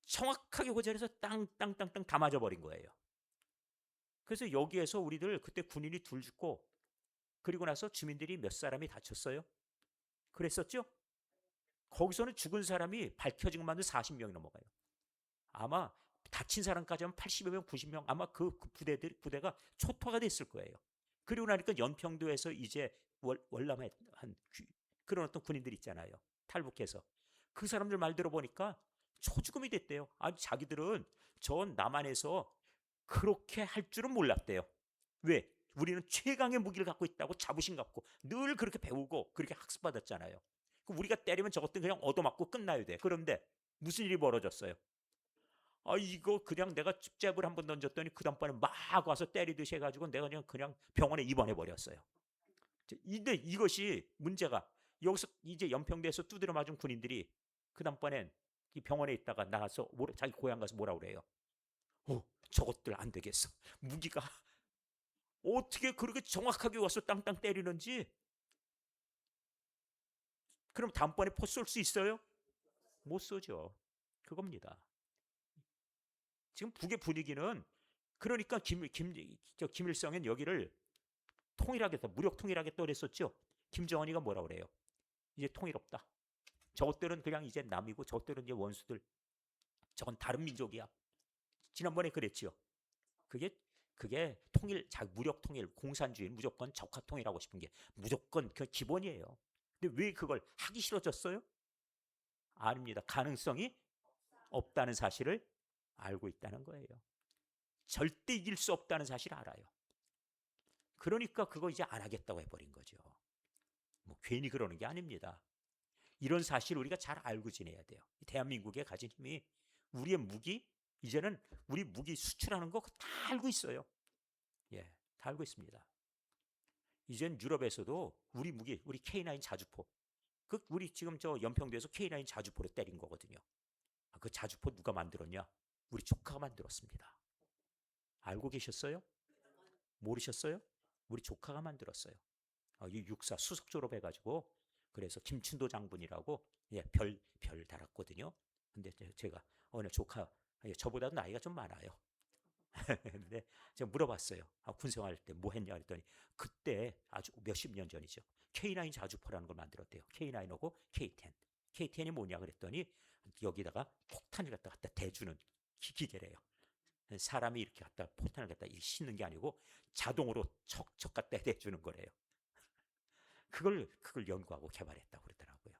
정확하게 그 자리에서 땅땅땅땅 다 맞아버린 거예요. 그래서 여기에서 우리들 그때 군인이 둘 죽고 그리고 나서 주민들이 몇 사람이 다쳤어요. 그랬었죠? 거기서는 죽은 사람이 밝혀진 것만도 40명이 넘어가요. 아마 다친 사람까지 하면 80여 명, 90명 아마 그 부대가 초토화가 됐을 거예요. 그리고 나니까 연평도에서 이제 월남에 한 그런 어떤 군인들 있잖아요. 탈북해서. 그 사람들 말 들어보니까 초죽음이 됐대요. 아니 자기들은 전 남한에서 그렇게 할 줄은 몰랐대요. 왜? 우리는 최강의 무기를 갖고 있다고 자부심 갖고 늘 그렇게 배우고 그렇게 학습받았잖아요. 우리가 때리면 저것들 그냥 얻어맞고 끝나야 돼. 그런데 무슨 일이 벌어졌어요? 아 이거 그냥 내가 잽을 한번 던졌더니 그 다음번에 막 와서 때리듯이 해가지고 내가 그냥 병원에 입원해 버렸어요. 근데 이것이 문제가 여기서 이제 연평도에서 두드려 맞은 군인들이 그 다음번엔 이 병원에 있다가 나가서 자기 고향 가서 뭐라 그래요? 저것들 안 되겠어. 무기가 어떻게 그렇게 정확하게 와서 땅땅 때리는지. 그럼 다음번에 포 쏠 수 있어요? 못 쏘죠. 그겁니다. 지금 북의 분위기는 그러니까 김일성은 여기를 통일하겠다, 무력 통일하겠다 그랬었죠. 김정은이가 뭐라 그래요? 이제 통일 없다. 저것들은 그냥 이제 남이고 저것들은 이제 원수들. 저건 다른 민족이야. 지난번에 그랬죠. 그게 통일, 무력 통일, 공산주의 무조건 적화 통일하고 싶은 게 무조건 그 기본이에요. 근데 왜 그걸 하기 싫어졌어요? 아닙니다. 가능성이 없다는 사실을 알고 있다는 거예요. 절대 이길 수 없다는 사실을 알아요. 그러니까 그거 이제 안 하겠다고 해버린 거죠. 뭐 괜히 그러는 게 아닙니다. 이런 사실을 우리가 잘 알고 지내야 돼요. 대한민국에 가진 힘이 우리의 무기, 이제는 우리 무기 수출하는 거 다 알고 있어요. 예, 다 알고 있습니다. 이젠 유럽에서도 우리 무기, 우리 K9 자주포, 우리 지금 저 연평도에서 K9 자주포로 때린 거거든요. 그 자주포 누가 만들었냐? 우리 조카가 만들었습니다. 알고 계셨어요? 모르셨어요? 우리 조카가 만들었어요. 이 육사 수석 졸업해가지고 그래서 김춘도 장군이라고 예, 별 달았거든요. 근데 제가 어느 조카 저보다 나이가 좀 많아요. 근데 제가 물어봤어요. 군생활 때 뭐 했냐 그랬더니 그때 아주 몇십 년 전이죠. K9 자주포라는 걸 만들었대요. K9하고 K10. K10이 뭐냐 그랬더니 여기다가 폭탄을 갖다 대주는 기계래요. 사람이 이렇게 갖다 폭탄을 갖다 싣는 게 아니고 자동으로 척척 갖다 대주는 거래요. 그걸 연구하고 개발했다고 그러더라고요.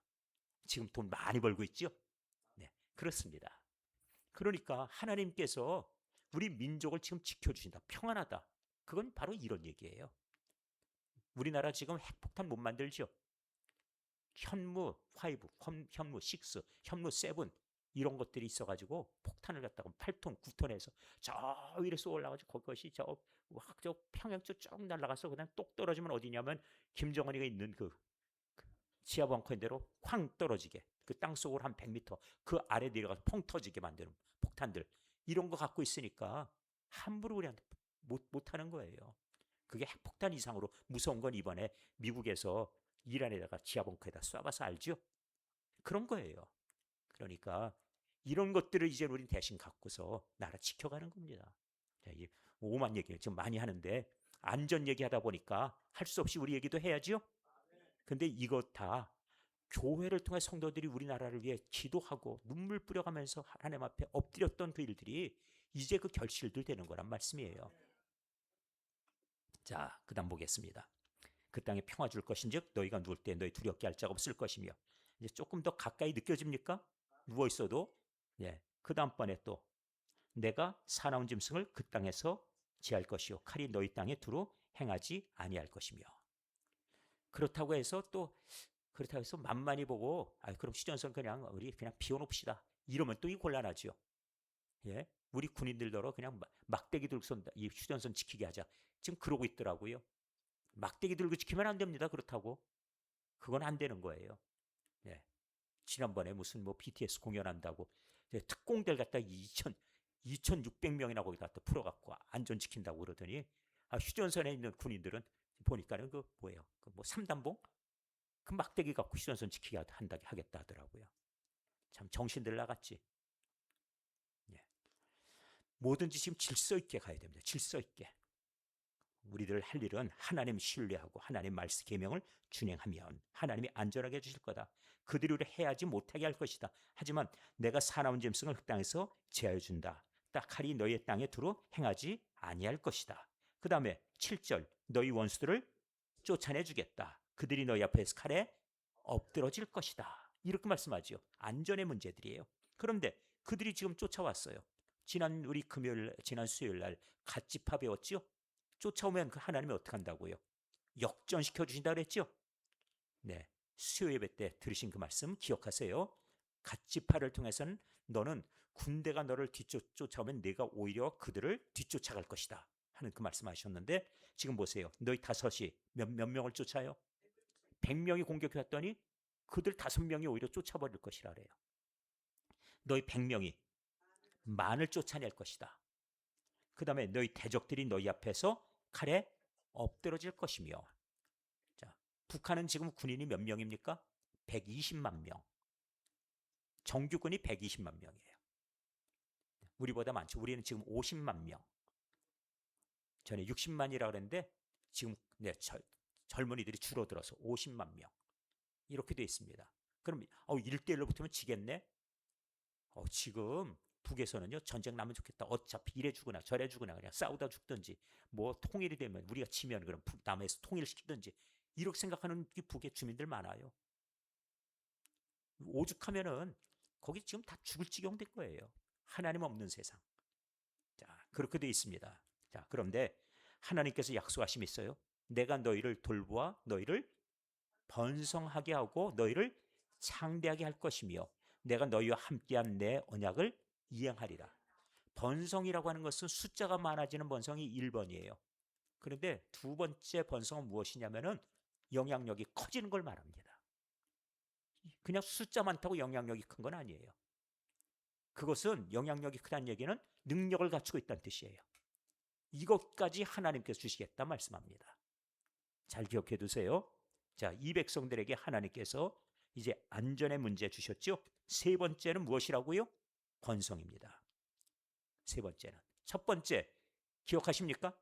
지금 돈 많이 벌고 있죠? 네, 그렇습니다. 그러니까 하나님께서 우리 민족을 지금 지켜주신다. 평안하다. 그건 바로 이런 얘기예요. 우리나라 지금 핵폭탄 못 만들죠? 현무 5, 현무 6, 현무 7 이런 것들이 있어가지고 폭탄을 갖다가 8톤, 9톤에서 저 위로 쏘 올라가지고 그것이 저 평양 쭉 날아가서 그냥 똑 떨어지면 어디냐면 김정은이가 있는 그 지하 벙커인대로 쾅 떨어지게 그 땅속으로 한 100m 그 아래 내려가서 펑 터지게 만드는 폭탄들 이런 거 갖고 있으니까 함부로 우리한테 못하는 거예요. 그게 핵폭탄 이상으로 무서운 건 이번에 미국에서 이란에다가 지하 벙커에다 쏴봐서 알죠? 그런 거예요. 그러니까 이런 것들을 이제 우리는 대신 갖고서 나라 지켜가는 겁니다. 자, 이 오만 얘기를 지금 많이 하는데 안전 얘기하다 보니까 할 수 없이 우리 얘기도 해야죠. 근데 이것 다 교회를 통해 성도들이 우리나라를 위해 기도하고 눈물 뿌려가면서 하나님 앞에 엎드렸던 그 일들이 이제 그 결실들 되는 거란 말씀이에요. 자, 그 다음 보겠습니다. 그 땅에 평화 줄 것인즉 너희가 누울 때 너희 두렵게 할 자가 없을 것이며 이제 조금 더 가까이 느껴집니까? 누워 있어도 예. 그 다음번에 또 내가 사나운 짐승을 그 땅에서 지할 것이요 칼이 너희 땅에 두루 행하지 아니할 것이며. 그렇다고 해서 또 그렇다고 해서 만만히 보고 그럼 휴전선 그냥 우리 그냥 비워놓읍시다 이러면 또 이 곤란하죠. 예, 우리 군인들더러 그냥 막대기 들고서 이 휴전선 지키게 하자. 지금 그러고 있더라고요. 막대기 들고 지키면 안 됩니다. 그렇다고 그건 안 되는 거예요. 예. 지난번에 무슨 뭐 BTS 공연한다고 특공대를 갖다 2,600명이나 거기다 또 풀어갖고 안전 지킨다고 그러더니 휴전선에 있는 군인들은 보니까는 그 뭐예요? 그 뭐 삼단봉? 그 막대기 갖고 휴전선 지키게 하겠다 하더라고요. 참 정신들 나갔지. 예. 뭐든지 지금 질서 있게 가야 됩니다. 질서 있게. 우리들 할 일은 하나님 신뢰하고 하나님 말씀 계명을 준행하면 하나님이 안전하게 해주실 거다. 그들이 우리를 해하지 못하게 할 것이다. 하지만 내가 사나운 짐승을 그 땅에서 제하여 준다. 딱하리 너희의 땅에 두루 행하지 아니할 것이다. 그 다음에 7절 너희 원수들을 쫓아내 주겠다. 그들이 너희 앞에서 칼에 엎드러질 것이다. 이렇게 말씀하지요. 안전의 문제들이에요. 그런데 그들이 지금 쫓아왔어요. 지난 우리 금요일, 지난 수요일 날 갓집파 배웠지요. 쫓아오면 그 하나님이 어떻게 한다고요? 역전시켜 주신다 그랬죠? 네. 수요 예배 때 들으신 그 말씀 기억하세요. 갓지파를 통해서는 너는 군대가 너를 쫓아오면 내가 오히려 그들을 뒤쫓아갈 것이다 하는 그 말씀하셨는데 지금 보세요. 너희 다섯이 몇 명을 쫓아요? 100명이 공격해 왔더니 그들 5명이 오히려 쫓아버릴 것이라 그래요. 너희 100명이 만을 쫓아낼 것이다. 그 다음에 너희 대적들이 너희 앞에서 칼에 엎드러질 것이며. 자, 북한은 지금 군인이 몇 명입니까? 120만 명. 정규군이 120만 명이에요. 우리보다 많죠. 우리는 지금 50만 명. 전에 60만이라고 그랬는데 지금 젊은이들이 줄어들어서 50만 명. 이렇게 돼 있습니다. 그럼 1대1로 붙으면 지겠네? 지금 북에서는요 전쟁 나면 좋겠다. 어차피 이래 주거나 저래 주거나 그냥 싸우다 죽든지 뭐 통일이 되면 우리가 지면 그럼 남해에서 통일시키든지 이렇게 생각하는 북의 주민들 많아요. 오죽하면은 거기 지금 다 죽을 지경 된 거예요. 하나님 없는 세상. 자, 그렇게 돼 있습니다. 자, 그런데 하나님께서 약속하심이 있어요. 내가 너희를 돌보아 너희를 번성하게 하고 너희를 창대하게 할 것이며 내가 너희와 함께한 내 언약을 이행하리라. 번성이라고 하는 것은 숫자가 많아지는 번성이 1번이에요. 그런데 두 번째 번성은 무엇이냐면은 영향력이 커지는 걸 말합니다. 그냥 숫자 많다고 영향력이 큰 건 아니에요. 그것은 영향력이 크다는 얘기는 능력을 갖추고 있다는 뜻이에요. 이것까지 하나님께서 주시겠다 말씀합니다. 잘 기억해 두세요. 자, 이 백성들에게 하나님께서 이제 안전의 문제 주셨죠. 세 번째는 무엇이라고요? 번성입니다. 세 번째는. 첫 번째, 기억하십니까?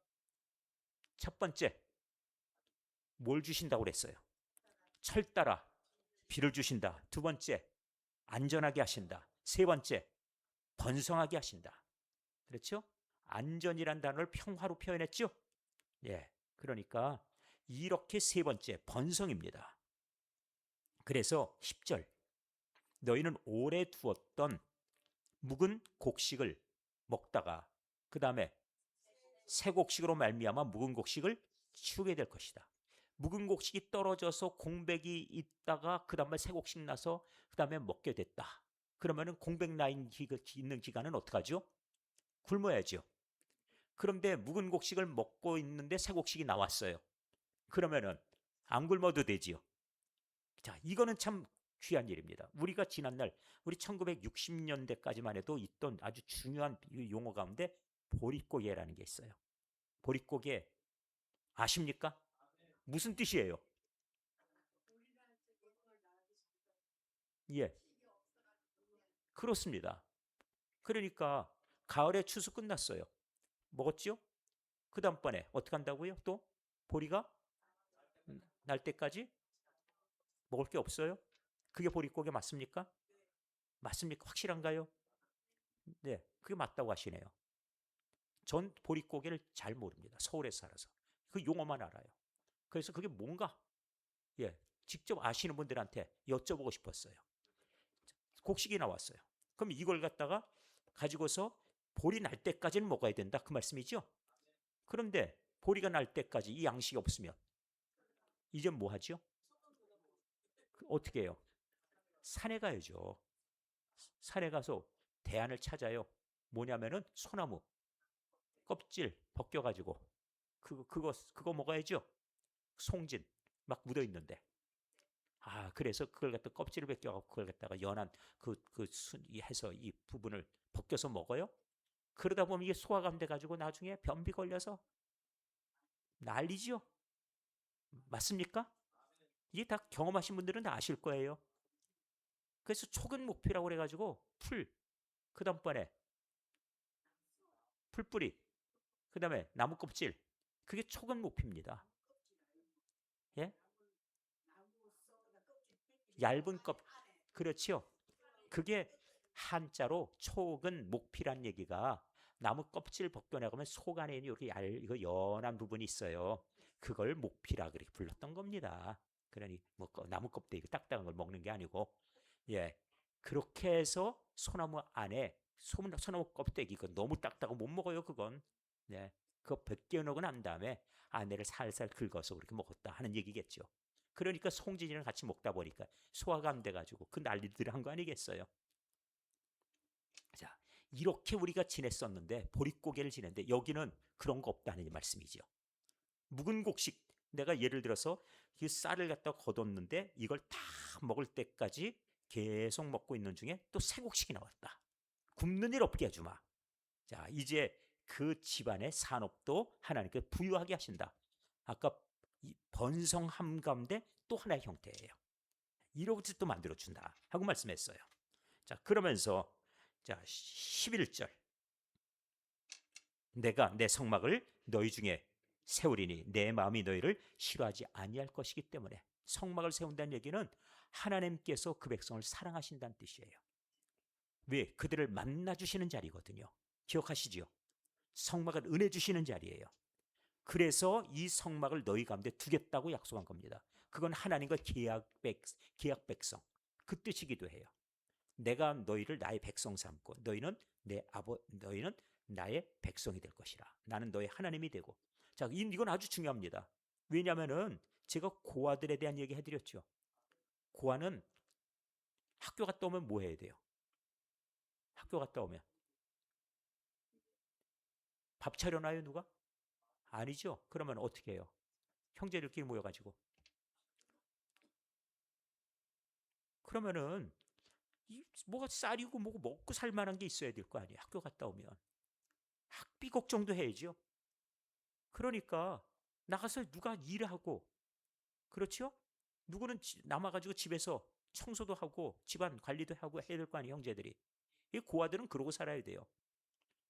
첫 번째, 뭘 주신다고 그랬어요? 철 따라 비를 주신다. 두 번째, 안전하게 하신다. 세 번째, 번성하게 하신다. 그렇죠? 안전이란 단어를 평화로 표현했죠? 예. 그러니까 이렇게 세 번째, 번성입니다. 그래서 10절, 너희는 오래 두었던 묵은 곡식을 먹다가 그 다음에 새 곡식으로 말미암아 묵은 곡식을 치우게 될 것이다. 묵은 곡식이 떨어져서 공백이 있다가 그 다음에 새 곡식 나서 그 다음에 먹게 됐다. 그러면은 공백 나 있는 기간은 어떡하죠? 굶어야죠. 그런데 묵은 곡식을 먹고 있는데 새 곡식이 나왔어요. 그러면은 안 굶어도 되지요. 자, 이거는 참 귀한 일입니다. 우리가 지난날 우리 1960년대까지만 해도 있던 아주 중요한 용어 가운데 보릿고개라는 게 있어요. 보릿고개 아십니까? 무슨 뜻이에요? 예, 그렇습니다. 그러니까 가을에 추수 끝났어요. 먹었죠? 그 다음번에 어떻게 한다고요? 또 보리가 날 때까지 먹을 게 없어요? 그게 보릿고개 맞습니까? 맞습니까? 확실한가요? 네, 그게 맞다고 하시네요. 전 보릿고개를 잘 모릅니다. 서울에 살아서. 그 용어만 알아요. 그래서 그게 뭔가, 예, 직접 아시는 분들한테 여쭤보고 싶었어요. 곡식이 나왔어요. 그럼 이걸 갖다가 가지고서 볼이 날 때까지는 먹어야 된다. 그 말씀이죠? 그런데 보리가 날 때까지 이 양식이 없으면 이제 뭐 하죠? 어떻게 해요? 산에 가야죠. 산에 가서 대안을 찾아요. 뭐냐면은 소나무 껍질 벗겨가지고 그거 먹어야죠. 송진 막 묻어 있는데. 그래서 그걸 갖다 껍질을 벗겨갖고 그걸 갖다가 연한 해서 이 부분을 벗겨서 먹어요. 그러다 보면 이게 소화가 안 돼가지고 나중에 변비 걸려서 난리지요. 맞습니까? 이게 다 경험하신 분들은 다 아실 거예요. 그래서 촉은 목표라고 그래가지고 그 다음번에 풀뿌리, 그 다음에 나무 껍질, 그게 촉은 목표입니다. 예? 얇은 그렇지요. 그게 한자로 촉은 목피란 얘기가 나무 껍질 벗겨내가면 속 안에 있는 이렇게 이거 연한 부분이 있어요. 그걸 목피라 그렇게 불렀던 겁니다. 그러니 뭐 나무 껍데기 딱딱한 걸 먹는 게 아니고, 예, 그렇게 해서 소나무 안에 소나무 껍데기 그 너무 딱딱하고 못 먹어요. 그건. 네, 그거 벗겨내고 난 다음에 안에를 살살 긁어서 그렇게 먹었다 하는 얘기겠죠. 그러니까 송진이랑 같이 먹다 보니까 소화가 안 돼가지고 그 난리들 한 거 아니겠어요. 자, 이렇게 우리가 지냈었는데 보릿고개를 지냈는데 여기는 그런 거 없다는 말씀이죠. 묵은 곡식, 내가 예를 들어서 이 쌀을 갖다 걷었는데 이걸 다 먹을 때까지 계속 먹고 있는 중에 또 새 곡식이 나왔다. 굶는 일 없게 해주마. 자, 이제 그 집안의 산업도 하나님께 부유하게 하신다. 아까 번성함 가운데 또 하나의 형태예요. 이렇게 또 만들어준다 하고 말씀했어요. 자, 그러면서 자 11절, 내가 내 성막을 너희 중에 세우리니 내 마음이 너희를 싫어하지 아니할 것이기 때문에. 성막을 세운다는 얘기는 하나님께서 그 백성을 사랑하신다는 뜻이에요. 왜? 그들을 만나주시는 자리거든요. 기억하시지요? 성막은 은혜 주시는 자리예요. 그래서 이 성막을 너희 가운데 두겠다고 약속한 겁니다. 그건 하나님과 계약 백성 그 뜻이기도 해요. 내가 너희를 나의 백성 삼고 너희는 나의 백성이 될 것이라. 나는 너의 하나님이 되고. 자, 이건 아주 중요합니다. 왜냐하면은 제가 고아들에 대한 얘기 해드렸죠. 고아는 학교 갔다 오면 뭐 해야 돼요? 학교 갔다 오면 밥 차려놔요, 누가? 아니죠. 그러면 어떻게 해요? 형제들끼리 모여가지고. 그러면은 뭐가 쌀이고 뭐고 먹고 살 만한 게 있어야 될 거 아니에요. 학교 갔다 오면 학비 걱정도 해야죠. 그러니까 나가서 누가 일을 하고, 그렇죠? 누구는 남아가지고 집에서 청소도 하고 집안 관리도 하고 해야 될 거 아니에요, 형제들이. 이 고아들은 그러고 살아야 돼요.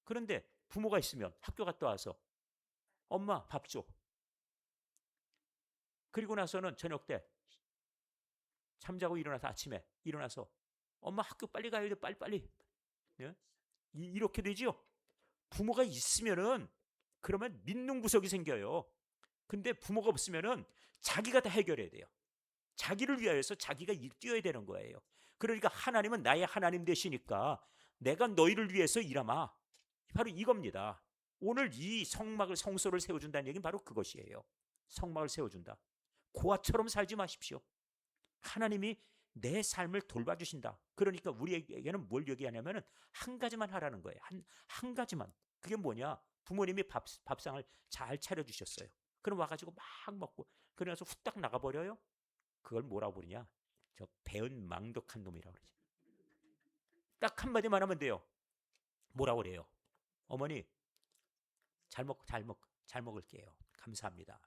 그런데 부모가 있으면 학교 갔다 와서 엄마 밥 줘. 그리고 나서는 저녁 때 잠자고 일어나서 아침에 일어나서 엄마 학교 빨리 가야 돼, 빨리. 예? 이렇게 되죠. 부모가 있으면은 그러면 믿는 구석이 생겨요. 근데 부모가 없으면은 자기가 다 해결해야 돼요. 자기를 위하여서 자기가 뛰어야 되는 거예요. 그러니까 하나님은 나의 하나님 되시니까 내가 너희를 위해서 일하마. 바로 이겁니다. 오늘 이 성소를 세워준다는 얘기는 바로 그것이에요. 성막을 세워준다. 고아처럼 살지 마십시오. 하나님이 내 삶을 돌봐주신다. 그러니까 우리에게는 뭘 얘기하냐면은 한 가지만 하라는 거예요. 한 가지만. 그게 뭐냐? 부모님이 밥상을 잘 차려주셨어요. 그럼 와가지고 막 먹고, 그래서 후딱 나가버려요? 그걸 뭐라고 부르냐? 저 배은 망덕한 놈이라고 그러지. 딱 한마디만 하면 돼요. 뭐라고 그래요? 어머니, 잘 먹을게요. 감사합니다.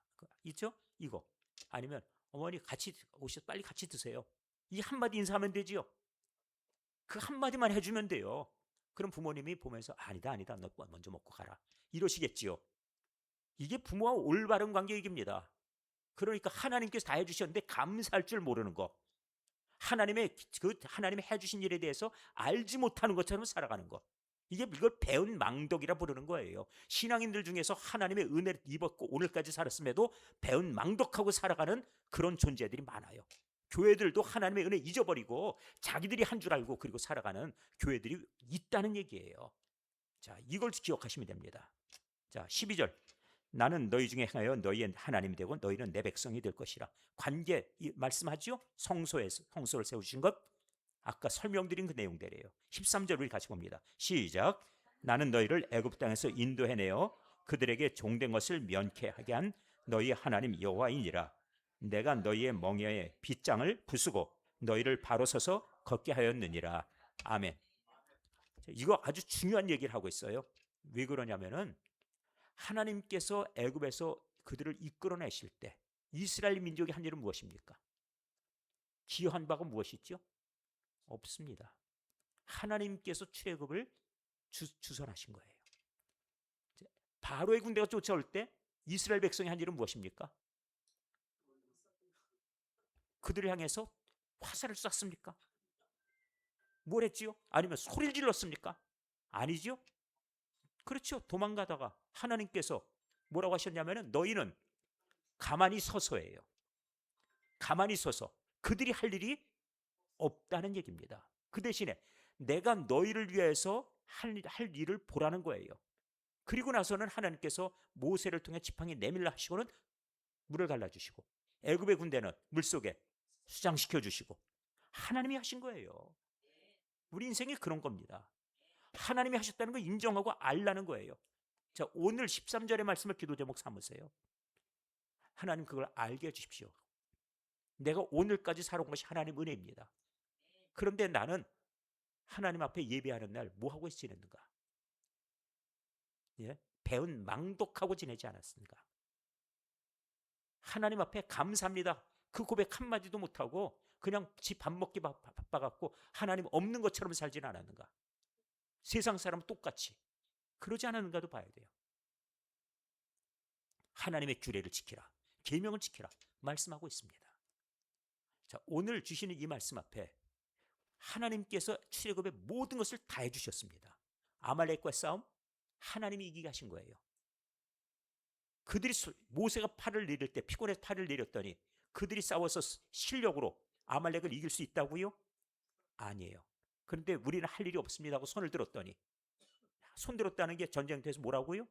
있죠? 이거. 아니면 어머니 같이 오셔서 빨리 같이 드세요. 이 한마디 인사하면 되지요. 그 한마디만 해주면 돼요. 그럼 부모님이 보면서 아니다 너 먼저 먹고 가라 이러시겠지요. 이게 부모와 올바른 관계 얘기입니다. 그러니까 하나님께서 다 해주셨는데 감사할 줄 모르는 거, 하나님이 해주신 일에 대해서 알지 못하는 것처럼 살아가는 거, 이걸 배운 망덕이라 부르는 거예요. 신앙인들 중에서 하나님의 은혜를 입었고 오늘까지 살았음에도 배운 망덕하고 살아가는 그런 존재들이 많아요. 교회들도 하나님의 은혜 잊어버리고 자기들이 한 줄 알고 그리고 살아가는 교회들이 있다는 얘기예요. 자, 이걸 기억하시면 됩니다. 자, 12절. 나는 너희 중에 행하여 너희의 하나님이 되고 너희는 내 백성이 될 것이라. 관계 말씀하죠. 성소를 세우신 것. 아까 설명드린 그 내용대로예요. 13절 우리 같이 봅니다. 시작. 나는 너희를 애굽 땅에서 인도해내어 그들에게 종된 것을 면케하게 한 너희 하나님 여호와이니라. 내가 너희의 멍에의 빗장을 부수고 너희를 바로 서서 걷게 하였느니라. 아멘. 이거 아주 중요한 얘기를 하고 있어요. 왜 그러냐면은 하나님께서 애굽에서 그들을 이끌어내실 때 이스라엘 민족이 한 일은 무엇입니까? 기여한 바가 무엇이죠? 없습니다. 하나님께서 출애굽을 주선하신 거예요. 바로의 군대가 쫓아올 때 이스라엘 백성이 한 일은 무엇입니까? 그들을 향해서 화살을 쐈습니까? 뭘 했지요? 아니면 소리를 질렀습니까? 아니죠. 그렇죠. 도망가다가 하나님께서 뭐라고 하셨냐면 너희는 가만히 서서예요. 가만히 서서 그들이 할 일이 없다는 얘기입니다. 그 대신에 내가 너희를 위해서 할 일을 보라는 거예요. 그리고 나서는 하나님께서 모세를 통해 지팡이 내밀라 하시고는 물을 갈라주시고 애굽의 군대는 물속에 수장시켜 주시고 하나님이 하신 거예요. 우리 인생이 그런 겁니다. 하나님이 하셨다는 걸 인정하고 알라는 거예요. 자, 오늘 13절의 말씀을 기도 제목 삼으세요. 하나님 그걸 알게 해주십시오. 내가 오늘까지 살아온 것이 하나님 은혜입니다. 그런데 나는 하나님 앞에 예배하는 날 뭐하고 지냈는가? 예? 배은 망독하고 지내지 않았습니까? 하나님 앞에 감사합니다. 그 고백 한마디도 못하고 그냥 집 밥 먹기 바빠갖고 하나님 없는 것처럼 살지는 않았는가? 세상 사람 똑같이 그러지 않았는가도 봐야 돼요. 하나님의 규례를 지키라. 계명을 지키라. 말씀하고 있습니다. 자, 오늘 주시는 이 말씀 앞에 하나님께서 출애굽의 모든 것을 다 해주셨습니다. 아말렉과 싸움 하나님이 이기게 하신 거예요. 그들이 모세가 팔을 내릴 때 피곤해서 팔을 내렸더니 그들이 싸워서 실력으로 아말렉을 이길 수 있다고요? 아니에요. 그런데 우리는 할 일이 없습니다 하고 손을 들었더니 손 들었다는 게 전쟁터에서 뭐라고요?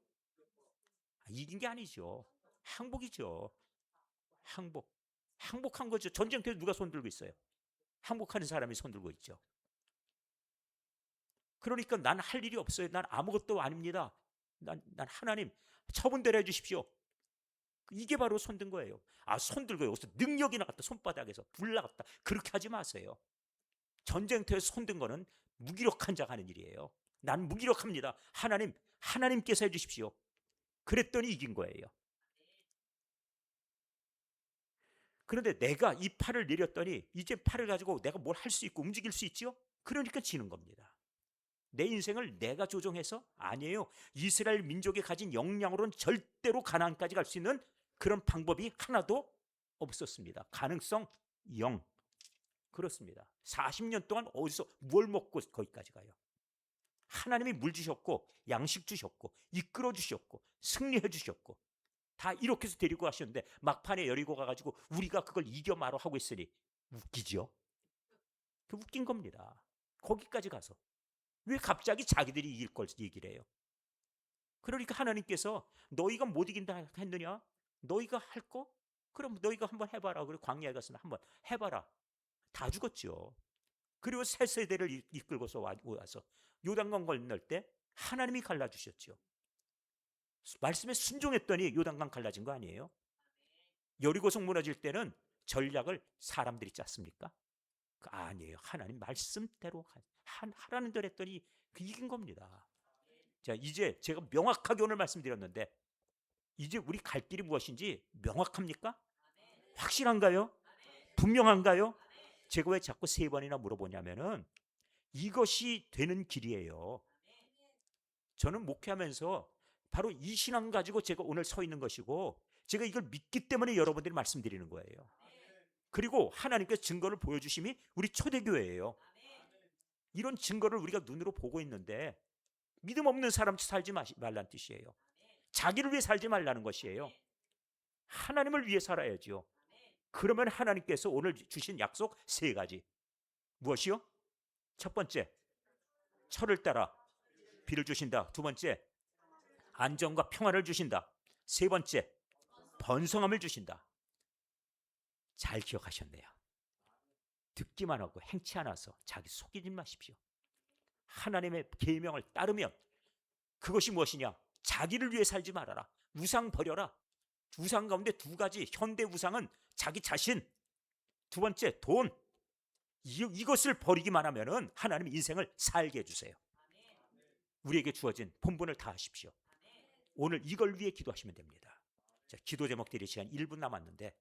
이긴 게 아니죠. 항복이죠. 항복한 거죠. 전쟁터에서 누가 손 들고 있어요? 항복하는 사람이 손 들고 있죠. 그러니까 난 할 일이 없어요. 난 아무것도 아닙니다. 난 하나님 처분대로 해주십시오. 이게 바로 손든 거예요. 손 들고 여기서 능력이 나갔다. 손바닥에서 불 나갔다. 그렇게 하지 마세요. 전쟁터에서 손든 거는 무기력한 자가 하는 일이에요. 난 무기력합니다. 하나님께서 해주십시오. 그랬더니 이긴 거예요. 그런데 내가 이 팔을 내렸더니 이제 팔을 가지고 내가 뭘 할 수 있고 움직일 수 있죠? 그러니까 지는 겁니다. 내 인생을 내가 조종해서? 아니에요. 이스라엘 민족이 가진 역량으로는 절대로 가나안까지 갈 수 있는 그런 방법이 하나도 없었습니다. 가능성 0. 그렇습니다. 40년 동안 어디서 뭘 먹고 거기까지 가요? 하나님이 물 주셨고 양식 주셨고 이끌어 주셨고 승리해 주셨고 다 이렇게 해서 데리고 가셨는데 막판에 여리고 가가지고 우리가 그걸 이겨 말어 하고 있으니 웃기죠? 그 웃긴 겁니다. 거기까지 가서 왜 갑자기 자기들이 이길 걸 얘기를 해요? 그러니까 하나님께서 너희가 못 이긴다 했느냐? 너희가 할 거? 그럼 너희가 한번 해봐라. 그리고 광야에 가서 한번 해봐라. 다 죽었죠. 그리고 새 세대를 이끌고서 와서 요단강 건널 때 하나님이 갈라주셨죠. 말씀에 순종했더니 요단강 갈라진 거 아니에요? 여리고성 무너질 때는 전략을 사람들이 짰습니까? 아니에요. 하나님 말씀대로 하라는 대로 했더니 이긴 겁니다. 자, 이제 제가 명확하게 오늘 말씀드렸는데 이제 우리 갈 길이 무엇인지 명확합니까? 확실한가요? 분명한가요? 제가 왜 자꾸 3번이나 물어보냐면은 이것이 되는 길이에요. 저는 목회하면서 바로 이 신앙 가지고 제가 오늘 서 있는 것이고 제가 이걸 믿기 때문에 여러분들이 말씀드리는 거예요. 그리고 하나님께서 증거를 보여주심이 우리 초대교회예요. 이런 증거를 우리가 눈으로 보고 있는데 믿음 없는 사람처럼 살지 말라는 뜻이에요. 자기를 위해 살지 말라는 것이에요. 하나님을 위해 살아야죠. 그러면 하나님께서 오늘 주신 약속 3가지. 무엇이요? 첫 번째, 철을 따라 비를 주신다. 두 번째, 안정과 평화를 주신다. 세 번째, 번성함을 주신다. 잘 기억하셨네요. 듣기만 하고 행치 않아서 자기 속이지 마십시오. 하나님의 계명을 따르면 그것이 무엇이냐? 자기를 위해 살지 말아라. 우상 버려라. 우상 가운데 두 가지, 현대 우상은 자기 자신, 두 번째 돈. 이것을 버리기만 하면은 하나님 인생을 살게 해주세요. 우리에게 주어진 본분을 다 하십시오. 오늘 이걸 위해 기도하시면 됩니다. 자, 기도 제목 드릴 시간 1분 남았는데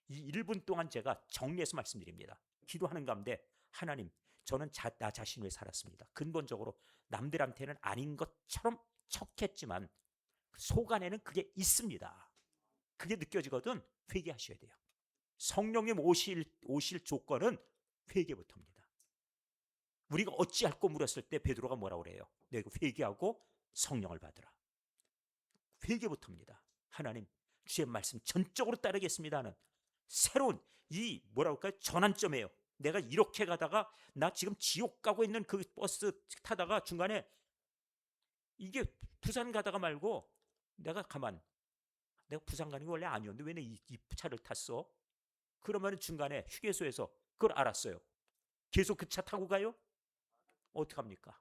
이 1분 동안 제가 정리해서 말씀드립니다. 기도하는 가운데 하나님, 저는 나 자신을 위해 살았습니다. 근본적으로 남들한테는 아닌 것처럼 척했지만 속 안에는 그게 있습니다. 그게 느껴지거든. 회개하셔야 돼요. 성령님 오실 조건은 회개부터입니다. 우리가 어찌할꼬 물었을 때 베드로가 뭐라고 그래요? 내가 회개하고 성령을 받으라. 회개부터입니다. 하나님, 주의 말씀 전적으로 따르겠습니다는 새로운 이 뭐라고 할까요? 전환점이에요. 내가 이렇게 가다가 나 지금 지옥 가고 있는 그 버스 타다가 중간에 이게 부산 가다가 말고 내가 부산 가는 게 원래 아니었는데 왜 내 이 차를 탔어? 그러면 중간에 휴게소에서 그걸 알았어요. 계속 그 차 타고 가요? 어떡합니까?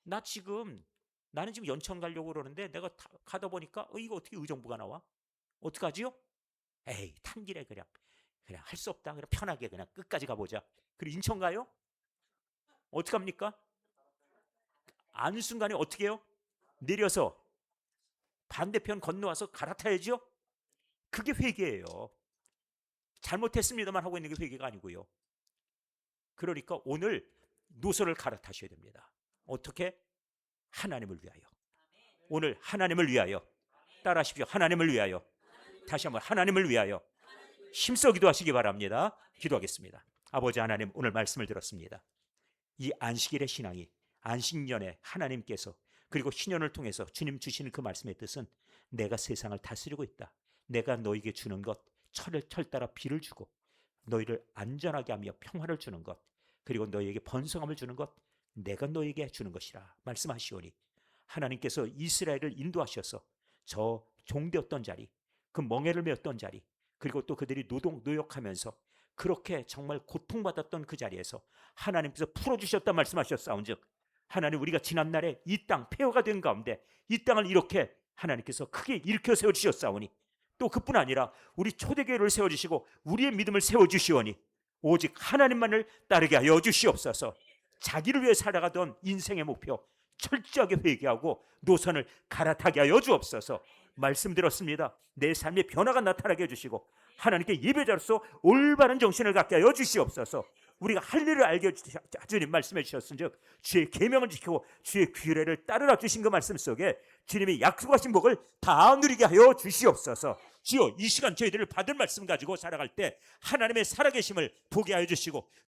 나는 지금 연천 가려고 그러는데 내가 가다 보니까 이거 어떻게 의정부가 나와? 어떡하지요? 에이, 탄 길에 그냥 할 수 없다. 그냥 편하게 그냥 끝까지 가보자. 그리고 인천 가요? 어떡합니까? 아는 순간에 어떻게 해요? 내려서 반대편 건너와서 갈아타야죠? 그게 회개예요. 잘못했습니다만 하고 있는 게 회개가 아니고요. 그러니까 오늘 노선을 갈아타셔야 됩니다. 어떻게? 하나님을 위하여. 오늘 하나님을 위하여. 따라하십시오. 하나님을 위하여. 다시 한번 하나님을 위하여 힘써 기도하시기 바랍니다. 기도하겠습니다. 아버지 하나님, 오늘 말씀을 들었습니다. 이 안식일의 신앙이 안식년에 하나님께서 그리고 신년을 통해서 주님 주시는 그 말씀의 뜻은 내가 세상을 다스리고 있다. 내가 너에게 주는 것, 철을 따라 비를 주고 너희를 안전하게 하며 평화를 주는 것, 그리고 너희에게 번성함을 주는 것, 내가 너희에게 주는 것이라 말씀하시오니 하나님께서 이스라엘을 인도하셔서 저 종되었던 자리, 그 멍에를 메었던 자리, 그리고 또 그들이 노역하면서 그렇게 정말 고통받았던 그 자리에서 하나님께서 풀어주셨다 말씀하셨사온즉 하나님, 우리가 지난날에 이 땅 폐허가 된 가운데 이 땅을 이렇게 하나님께서 크게 일으켜 세워주셨사오니 또 그뿐 아니라 우리 초대교회를 세워주시고 우리의 믿음을 세워주시오니 오직 하나님만을 따르게 하여 주시옵소서. 자기를 위해 살아가던 인생의 목표 철저하게 회개하고 노선을 갈아타게 하여 주옵소서. 말씀 들었습니다. 내 삶의 변화가 나타나게 해주시고 하나님께 예배자로서 올바른 정신을 갖게 하여 주시옵소서. 우리가 할 일을 알게 주님 말씀해 주셨은즉 주의 계명을 지키고 주의 규례를 따르라 주신 그 말씀 속에 주님이 약속하신 복을 다 누리게 하여 주시옵소서. 주여, 이 시간 저희들을 받은 말씀 가지고 살아갈 때 하나님의 살아계심을 보게 하여 주시고